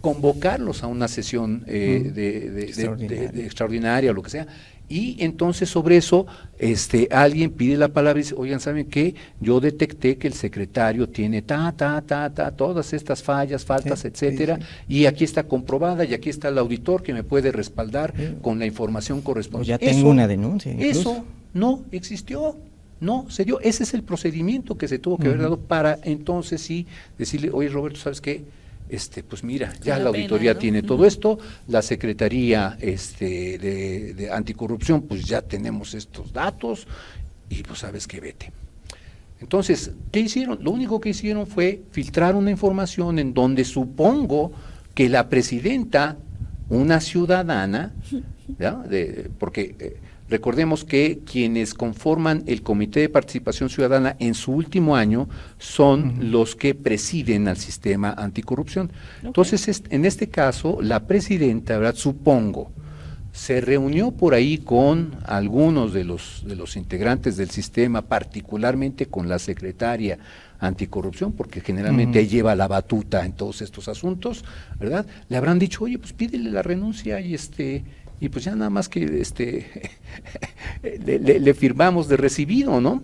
convocarlos a una sesión extraordinaria o lo que sea, y entonces sobre eso alguien pide la palabra y dice, oigan, ¿saben qué? Yo detecté que el secretario tiene todas estas faltas, etcétera, y aquí está comprobada, y aquí está el auditor que me puede respaldar con la información correspondiente. Pues ya tengo una denuncia. Eso no existió. No se dio. Ese es el procedimiento que se tuvo que haber dado para entonces sí decirle, oye, Roberto, ¿sabes qué? Pues mira, ya la auditoría tiene todo esto, la Secretaría de Anticorrupción, pues ya tenemos estos datos, y pues sabes que vete. Entonces, ¿qué hicieron? Lo único que hicieron fue filtrar una información en donde supongo que la presidenta, una ciudadana, ¿ya? Porque recordemos que quienes conforman el Comité de Participación Ciudadana en su último año son los que presiden al sistema anticorrupción. Entonces, en este caso, la presidenta, ¿verdad? Supongo, se reunió por ahí con algunos de los integrantes del sistema, particularmente con la secretaria anticorrupción, porque generalmente ella lleva la batuta en todos estos asuntos, ¿verdad? Le habrán dicho, oye, pues pídele la renuncia y pues ya nada más que le firmamos de recibido, ¿no?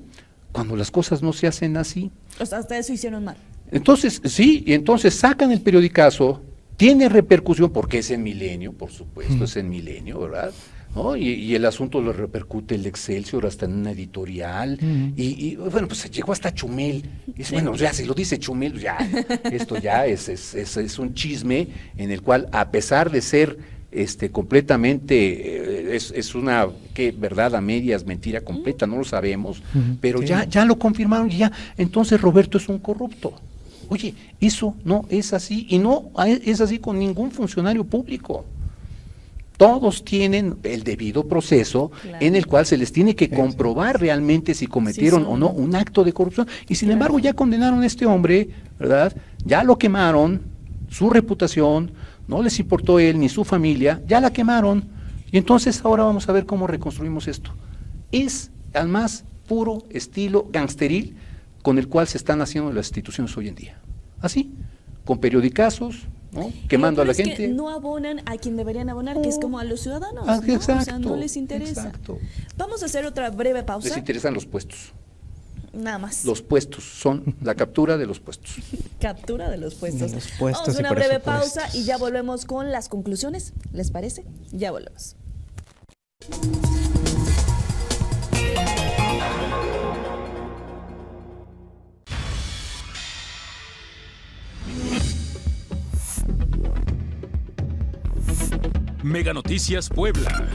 cuando las cosas no se hacen así. O sea, hasta eso hicieron mal. Entonces, sí, y entonces sacan el periodicazo, tiene repercusión, porque es en Milenio, por supuesto, es en Milenio, ¿verdad? ¿No? Y el asunto lo repercute el Excelsior hasta en una editorial, y bueno, pues llegó hasta Chumel, y dice, bueno, ya si lo dice Chumel, ya, esto ya es un chisme en el cual, a pesar de ser completamente, es una, ¿qué? Verdad a medias, mentira completa, no lo sabemos, pero Sí. ya lo confirmaron, y ya, entonces Roberto es un corrupto. Oye, eso no es así, y no es así con ningún funcionario público. Todos tienen el debido proceso Claro. en el cual se les tiene que comprobar realmente si cometieron o no un acto de corrupción. Y sin embargo ya condenaron a este hombre, ¿verdad? Ya lo quemaron, su reputación, no les importó él ni su familia, ya la quemaron. Y entonces ahora vamos a ver cómo reconstruimos esto. Es al más puro estilo gangsteril con el cual se están haciendo las instituciones hoy en día. Así, con periodicazos, ¿no? Quemando a la Es que gente. no abonan a quien deberían abonar, que es como a los ciudadanos. Ah, ¿no? exacto, O sea, no les interesa. exacto. Vamos a hacer otra breve pausa. Les interesan los puestos. Nada más. Los puestos son la captura de los puestos. Captura de los puestos. De los puestos Vamos a y una breve presupuestos. pausa y ya volvemos con las conclusiones. ¿Les parece? Ya volvemos. Mega Noticias Puebla.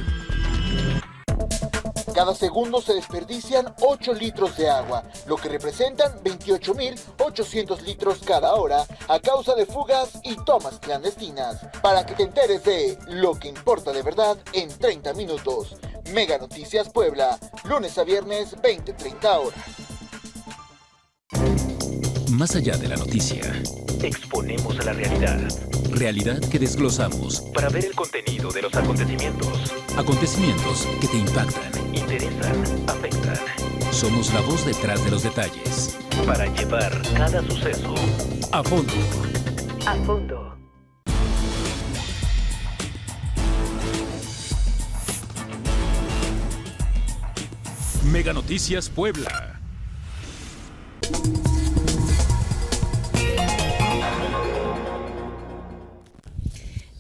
Cada segundo se desperdician 8 litros de agua, lo que representan 28.800 litros cada hora a causa de fugas y tomas clandestinas. Para que te enteres de lo que importa de verdad en 30 minutos. Mega Noticias Puebla, lunes a viernes 20-30 horas. Más allá de la noticia, exponemos a la realidad. Realidad que desglosamos para ver el contenido de los acontecimientos. Acontecimientos que te impactan, interesan, afectan. Somos la voz detrás de los detalles. Para llevar cada suceso a fondo. A fondo. Mega Noticias Puebla.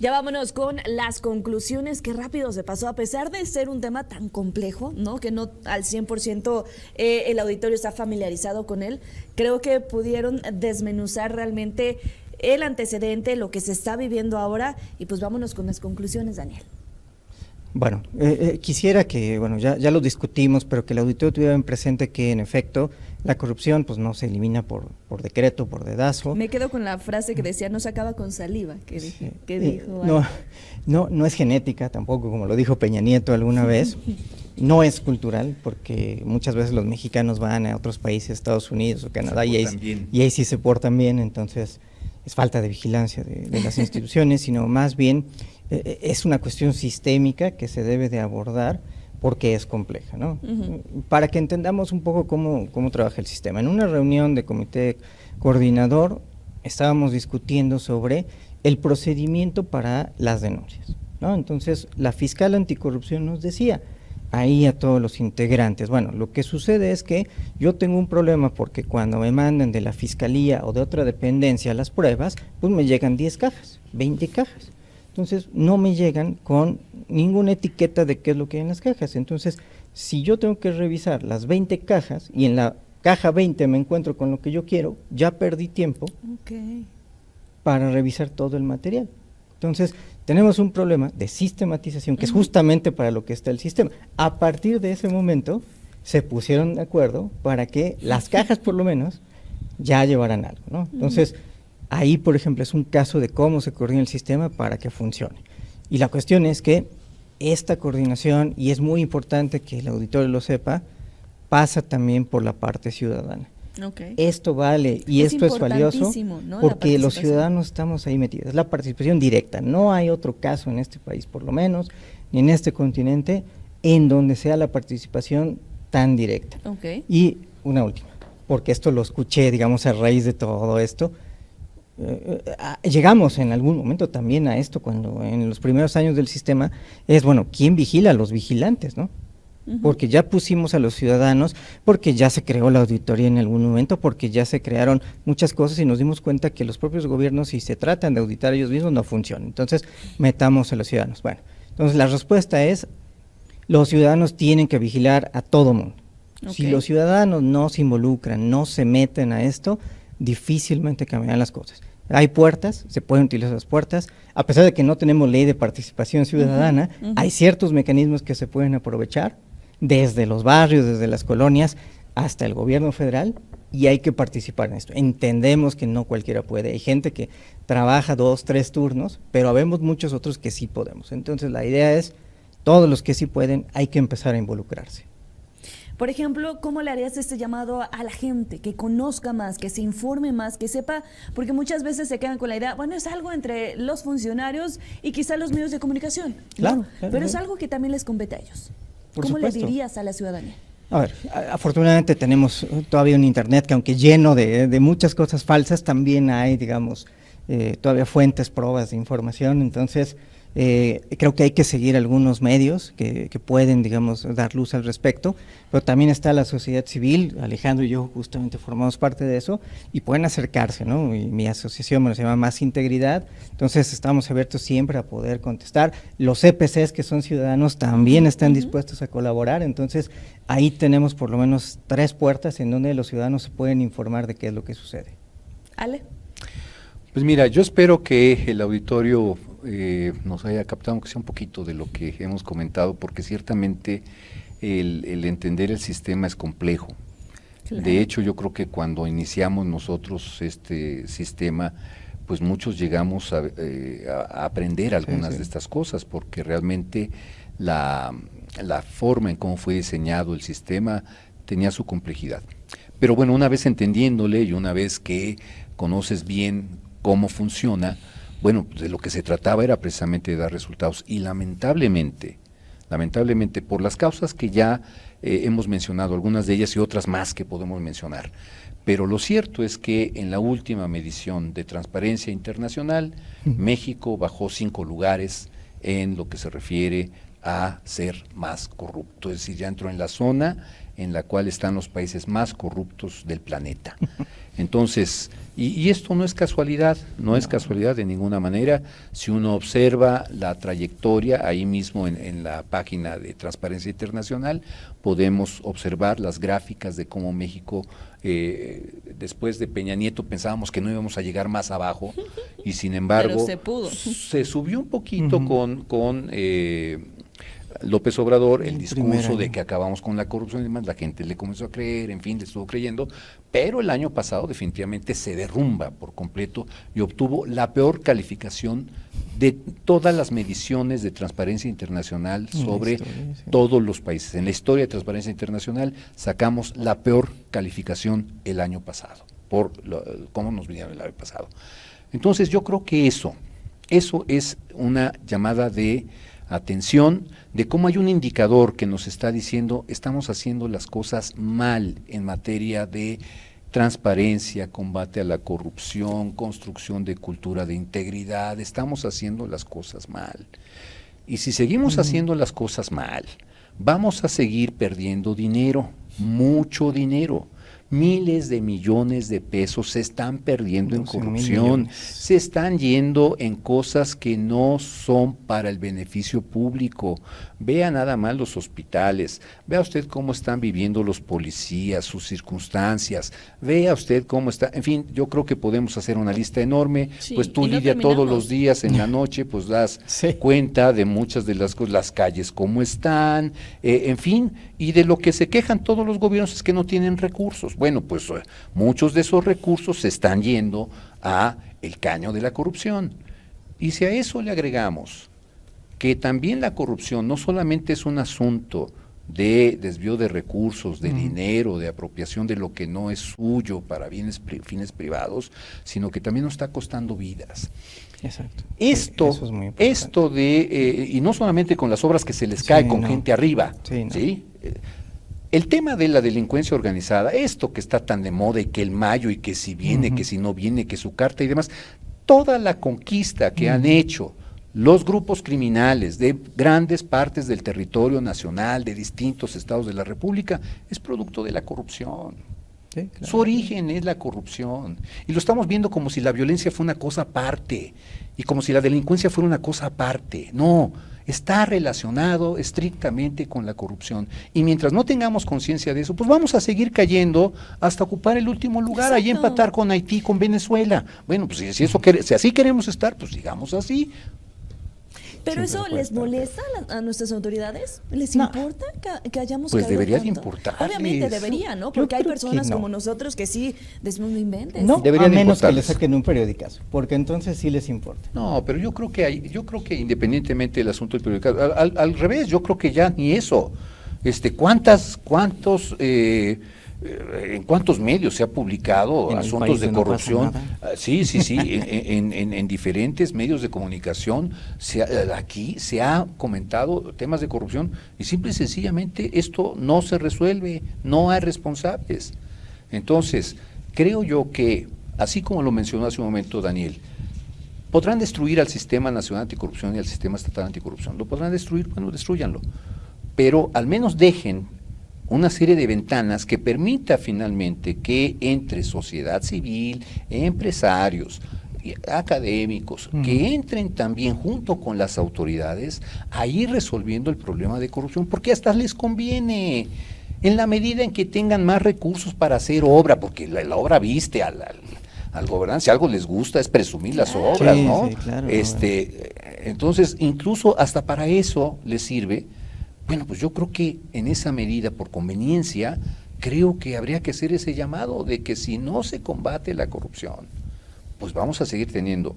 Ya vámonos con las conclusiones. Qué rápido se pasó, a pesar de ser un tema tan complejo, ¿no? Que no al 100% el auditorio está familiarizado con él. Creo que pudieron desmenuzar realmente el antecedente, lo que se está viviendo ahora, y pues vámonos con las conclusiones, Daniel. Bueno, quisiera que, bueno, ya lo discutimos, pero que el auditorio tuviera en presente que, en efecto, la corrupción pues no se elimina por decreto, por dedazo. Me quedo con la frase que decía, no se acaba con saliva, que dijo. No es genética tampoco, como lo dijo Peña Nieto alguna vez. No es cultural, porque muchas veces los mexicanos van a otros países, Estados Unidos o Canadá, y ahí sí se portan bien, entonces es falta de vigilancia de las instituciones, sino más bien es una cuestión sistémica que se debe de abordar porque es compleja, ¿no? Para que entendamos un poco cómo trabaja el sistema. En una reunión de comité coordinador estábamos discutiendo sobre el procedimiento para las denuncias, ¿no? Entonces, la fiscal anticorrupción nos decía ahí a todos los integrantes, bueno, lo que sucede es que yo tengo un problema porque cuando me mandan de la fiscalía o de otra dependencia las pruebas, pues me llegan 10 cajas, 20 cajas. Entonces, no me llegan con ninguna etiqueta de qué es lo que hay en las cajas. Entonces, si yo tengo que revisar las 20 cajas y en la caja 20 me encuentro con lo que yo quiero, ya perdí tiempo para revisar todo el material. Entonces, tenemos un problema de sistematización, que es justamente para lo que está el sistema. A partir de ese momento, se pusieron de acuerdo para que las cajas, por lo menos, ya llevaran algo, ¿no? Entonces, ahí, por ejemplo, es un caso de cómo se coordina el sistema para que funcione. Y la cuestión es que esta coordinación, y es muy importante que el auditorio lo sepa, pasa también por la parte ciudadana. Esto vale y esto es valioso, ¿no? Porque los ciudadanos estamos ahí metidos. Es la participación directa. No hay otro caso en este país, por lo menos, ni en este continente, en donde sea la participación tan directa. Y una última, porque esto lo escuché, digamos, a raíz de todo esto. Llegamos en algún momento también a esto, cuando en los primeros años del sistema es, bueno, ¿quién vigila a los vigilantes, no? porque ya pusimos a los ciudadanos, porque ya se creó la auditoría en algún momento, porque ya se crearon muchas cosas y nos dimos cuenta que los propios gobiernos, si se tratan de auditar ellos mismos, no funcionan. Entonces, metamos a los ciudadanos. Bueno, entonces la respuesta es, los ciudadanos tienen que vigilar a todo mundo. Okay. Si los ciudadanos no se involucran, no se meten a esto, difícilmente cambiarán las cosas. Hay puertas, se pueden utilizar las puertas, a pesar de que no tenemos ley de participación ciudadana, hay ciertos mecanismos que se pueden aprovechar, desde los barrios, desde las colonias, hasta el gobierno federal, y hay que participar en esto. Entendemos que no cualquiera puede, hay gente que trabaja 2, 3 turnos, pero habemos muchos otros que sí podemos. Entonces la idea es, todos los que sí pueden, hay que empezar a involucrarse. Por ejemplo, ¿cómo le harías este llamado a la gente? Que conozca más, que se informe más, que sepa, porque muchas veces se quedan con la idea, bueno, es algo entre los funcionarios y quizá los medios de comunicación, ¿no? Claro, pero es algo que también les compete a ellos. Por ¿Cómo supuesto. le dirías a la ciudadanía? A ver, afortunadamente tenemos todavía un internet que, aunque lleno de muchas cosas falsas, también hay, digamos, todavía fuentes, pruebas de información. Entonces, creo que hay que seguir algunos medios que pueden, digamos, dar luz al respecto, pero también está la sociedad civil. Alejandro y yo justamente formamos parte de eso y pueden acercarse, ¿no? Y mi asociación se llama Más Integridad, entonces estamos abiertos siempre a poder contestar. Los CPCs, que son ciudadanos, también están dispuestos a colaborar, entonces ahí tenemos por lo menos 3 puertas en donde los ciudadanos se pueden informar de qué es lo que sucede. Ale. Pues mira, yo espero que el auditorio nos haya captado, aunque sea un poquito de lo que hemos comentado, porque ciertamente el entender el sistema es complejo. Claro. De hecho, yo creo que cuando iniciamos nosotros este sistema, pues muchos llegamos a aprender algunas de estas cosas, porque realmente la forma en cómo fue diseñado el sistema tenía su complejidad. Pero bueno, una vez entendiéndole y una vez que conoces bien cómo funciona, bueno, de lo que se trataba era precisamente de dar resultados, y lamentablemente, por las causas que ya hemos mencionado, algunas de ellas y otras más que podemos mencionar, pero lo cierto es que en la última medición de Transparencia Internacional, México bajó 5 lugares en lo que se refiere a ser más corrupto, es decir, ya entró en la zona en la cual están los países más corruptos del planeta. Entonces, y esto no es casualidad, no es casualidad de ninguna manera. Si uno observa la trayectoria, ahí mismo en la página de Transparencia Internacional, podemos observar las gráficas de cómo México, después de Peña Nieto, pensábamos que no íbamos a llegar más abajo, y sin embargo, pero se pudo. Se subió un poquito con López Obrador, el discurso de que acabamos con la corrupción y demás, la gente le comenzó a creer, en fin, le estuvo creyendo, pero el año pasado definitivamente se derrumba por completo y obtuvo la peor calificación de todas las mediciones de Transparencia Internacional sobre todos los países. En la historia de Transparencia Internacional sacamos la peor calificación el año pasado, por cómo nos vinieron el año pasado. Entonces yo creo que eso es una llamada de atención de cómo hay un indicador que nos está diciendo estamos haciendo las cosas mal en materia de transparencia, combate a la corrupción, construcción de cultura de integridad, estamos haciendo las cosas mal. Y si seguimos haciendo las cosas mal, vamos a seguir perdiendo dinero, mucho dinero. Miles de millones de pesos se están perdiendo en corrupción, se están yendo en cosas que no son para el beneficio público. Vea nada más los hospitales, vea usted cómo están viviendo los policías, sus circunstancias, vea usted cómo está, en fin, yo creo que podemos hacer una lista enorme, pues tú, Lidia, todos los días en la noche pues das cuenta de muchas de las cosas, las calles cómo están, en fin, y de lo que se quejan todos los gobiernos es que no tienen recursos. Bueno, pues muchos de esos recursos se están yendo a el caño de la corrupción. Y si a eso le agregamos que también la corrupción no solamente es un asunto de desvío de recursos, de dinero, de apropiación de lo que no es suyo para fines privados, sino que también nos está costando vidas. Exacto. Esto de, y no solamente con las obras que se les cae con gente arriba, ¿sí? El tema de la delincuencia organizada, esto que está tan de moda y que el mayo y que si viene, que si no viene, que su carta y demás, toda la conquista que han hecho los grupos criminales de grandes partes del territorio nacional, de distintos estados de la República, es producto de la corrupción. Sí, claro. Su origen es la corrupción. Y lo estamos viendo como si la violencia fuera una cosa aparte, y como si la delincuencia fuera una cosa aparte. No, está relacionado estrictamente con la corrupción. Y mientras no tengamos conciencia de eso, pues vamos a seguir cayendo hasta ocupar el último lugar, ahí empatar con Haití, con Venezuela. Bueno, pues si así queremos estar, pues sigamos así. ¿Pero eso les molesta a nuestras autoridades? ¿Les importa que hayamos Pues caído debería de tanto? importarles. Obviamente debería, ¿no? Yo Porque hay creo personas que no. como nosotros que sí, no inventes. No, Deberían a menos que le importarles. saquen un periodicazo, porque entonces sí les importa. No, pero yo creo que independientemente del asunto del periódico, al revés, yo creo que ya ni eso. ¿En cuántos medios se ha publicado En el asuntos país de no pasa corrupción? nada. Sí, en diferentes medios de comunicación aquí se ha comentado temas de corrupción y simple y sencillamente esto no se resuelve, no hay responsables. Entonces, creo yo que, así como lo mencionó hace un momento Daniel, podrán destruir al Sistema Nacional Anticorrupción y al Sistema Estatal Anticorrupción. ¿Lo podrán destruir? Bueno, destrúyanlo. Pero al menos dejen una serie de ventanas que permita finalmente que entre sociedad civil, empresarios, académicos, que entren también junto con las autoridades a ir resolviendo el problema de corrupción, porque hasta les conviene, en la medida en que tengan más recursos para hacer obra, porque la obra viste al gobernante, si algo les gusta es presumir las obras, Sí, ¿no? sí, claro. Entonces, incluso hasta para eso les sirve. Bueno, pues yo creo que en esa medida, por conveniencia, creo que habría que hacer ese llamado de que si no se combate la corrupción, pues vamos a seguir teniendo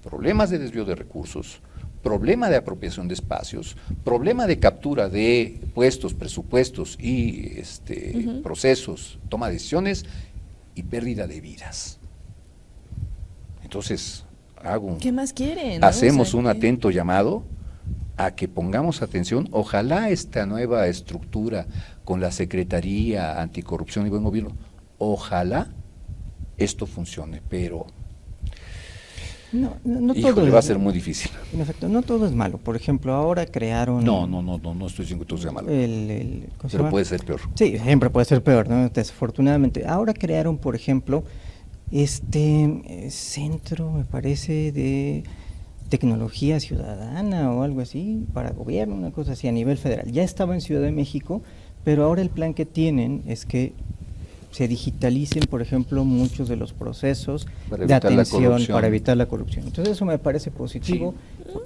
problemas de desvío de recursos, problema de apropiación de espacios, problema de captura de puestos, presupuestos y procesos, toma de decisiones y pérdida de vidas. Entonces, ¿qué más quieren? ¿no? hacemos O sea, un atento llamado a que pongamos atención. Ojalá esta nueva estructura con la Secretaría Anticorrupción y Buen Gobierno, ojalá esto funcione, pero No híjole, todo va a es, ser muy difícil. en efecto, no todo es malo. Por ejemplo, ahora crearon No estoy diciendo que todo sea malo, ¿cómo se pero llama? puede ser peor. Sí, siempre puede ser peor, ¿no? Desafortunadamente. Ahora crearon, por ejemplo, centro, me parece, de tecnología ciudadana o algo así, para gobierno, una cosa así, a nivel federal. Ya estaba en Ciudad de México, pero ahora el plan que tienen es que se digitalicen, por ejemplo, muchos de los procesos Para de evitar la atención corrupción. para evitar la corrupción. Entonces eso me parece positivo.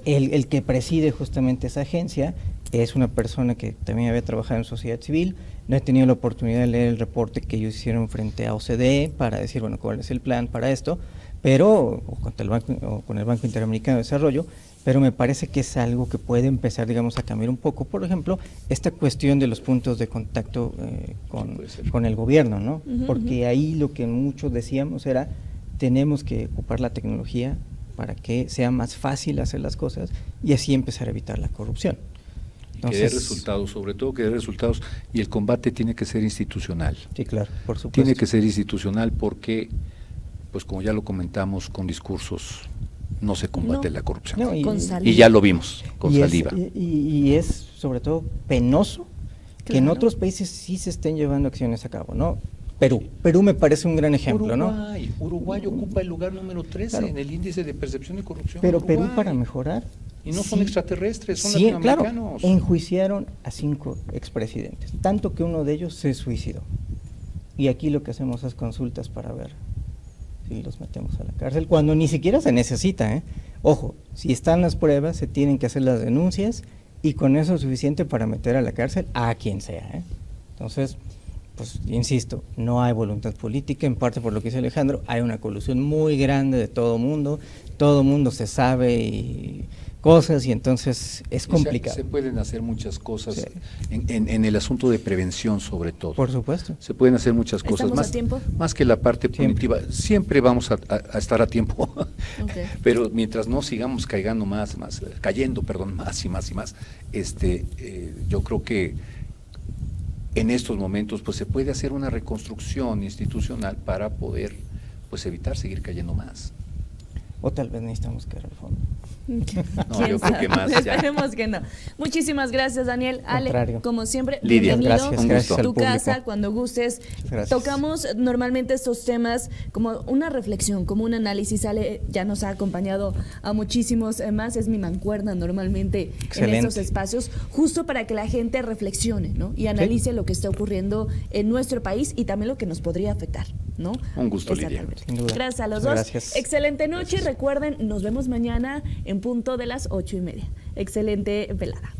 El que preside justamente esa agencia es una persona que también había trabajado en sociedad civil. No he tenido la oportunidad de leer el reporte que ellos hicieron frente a OCDE para decir, bueno, cuál es el plan para esto, pero con el Banco Interamericano de Desarrollo, pero me parece que es algo que puede empezar, digamos, a cambiar un poco. Por ejemplo, esta cuestión de los puntos de contacto con el gobierno, ¿no? Porque ahí lo que muchos decíamos era, tenemos que ocupar la tecnología para que sea más fácil hacer las cosas y así empezar a evitar la corrupción. Que dé resultados, sobre todo que dé resultados, y el combate tiene que ser institucional. Sí, claro, por supuesto. Tiene que ser institucional porque, pues como ya lo comentamos, con discursos no se combate la corrupción. No, Con saliva. Y ya lo vimos, con y saliva. Y es sobre todo penoso que en Claro. otros países sí se estén llevando acciones a cabo, ¿no? Perú me parece un gran ejemplo, ¿no? Uruguay ocupa el lugar número 13 Claro. en el índice de percepción de corrupción. Pero Uruguay. Perú, para mejorar. Y no son extraterrestres, son sí, claro, latinoamericanos. enjuiciaron a 5 expresidentes, tanto que uno de ellos se suicidó. Y aquí lo que hacemos es consultas para ver si los metemos a la cárcel, cuando ni siquiera se necesita, ¿eh? Ojo, si están las pruebas, se tienen que hacer las denuncias y con eso es suficiente para meter a la cárcel a quien sea, ¿eh? Entonces, pues insisto, no hay voluntad política, en parte por lo que dice Alejandro, hay una colusión muy grande de todo mundo se sabe y cosas y entonces es complicado. Se pueden hacer muchas cosas Sí. en el asunto de prevención, sobre todo. Por supuesto. Se pueden hacer muchas cosas. ¿Estamos a tiempo? Más que la parte Siempre. punitiva. Siempre vamos a estar a tiempo. Ok. Pero mientras no sigamos cayendo más y más, yo creo que en estos momentos pues se puede hacer una reconstrucción institucional para poder pues evitar seguir cayendo más. o tal vez necesitamos que ir al fondo. No, ¿Quién yo creo sabe? que más ya. Esperemos que no. Muchísimas gracias, Daniel. Ale, Contrario. como siempre, Lidia, bienvenido. gracias al Tu público. casa, cuando gustes. Gracias. Tocamos normalmente estos temas como una reflexión, como un análisis. Ale ya nos ha acompañado a muchísimos más. Es mi mancuerna normalmente Excelente. en estos espacios, justo para que la gente reflexione, ¿no? Y analice lo que está ocurriendo en nuestro país y también lo que nos podría afectar, ¿no? Un gusto, Lidia. Exactamente. Sin duda. Gracias a los Muchas dos. gracias. Excelente noche. Gracias. Recuerden, nos vemos mañana en punto de las 8:30. Excelente velada.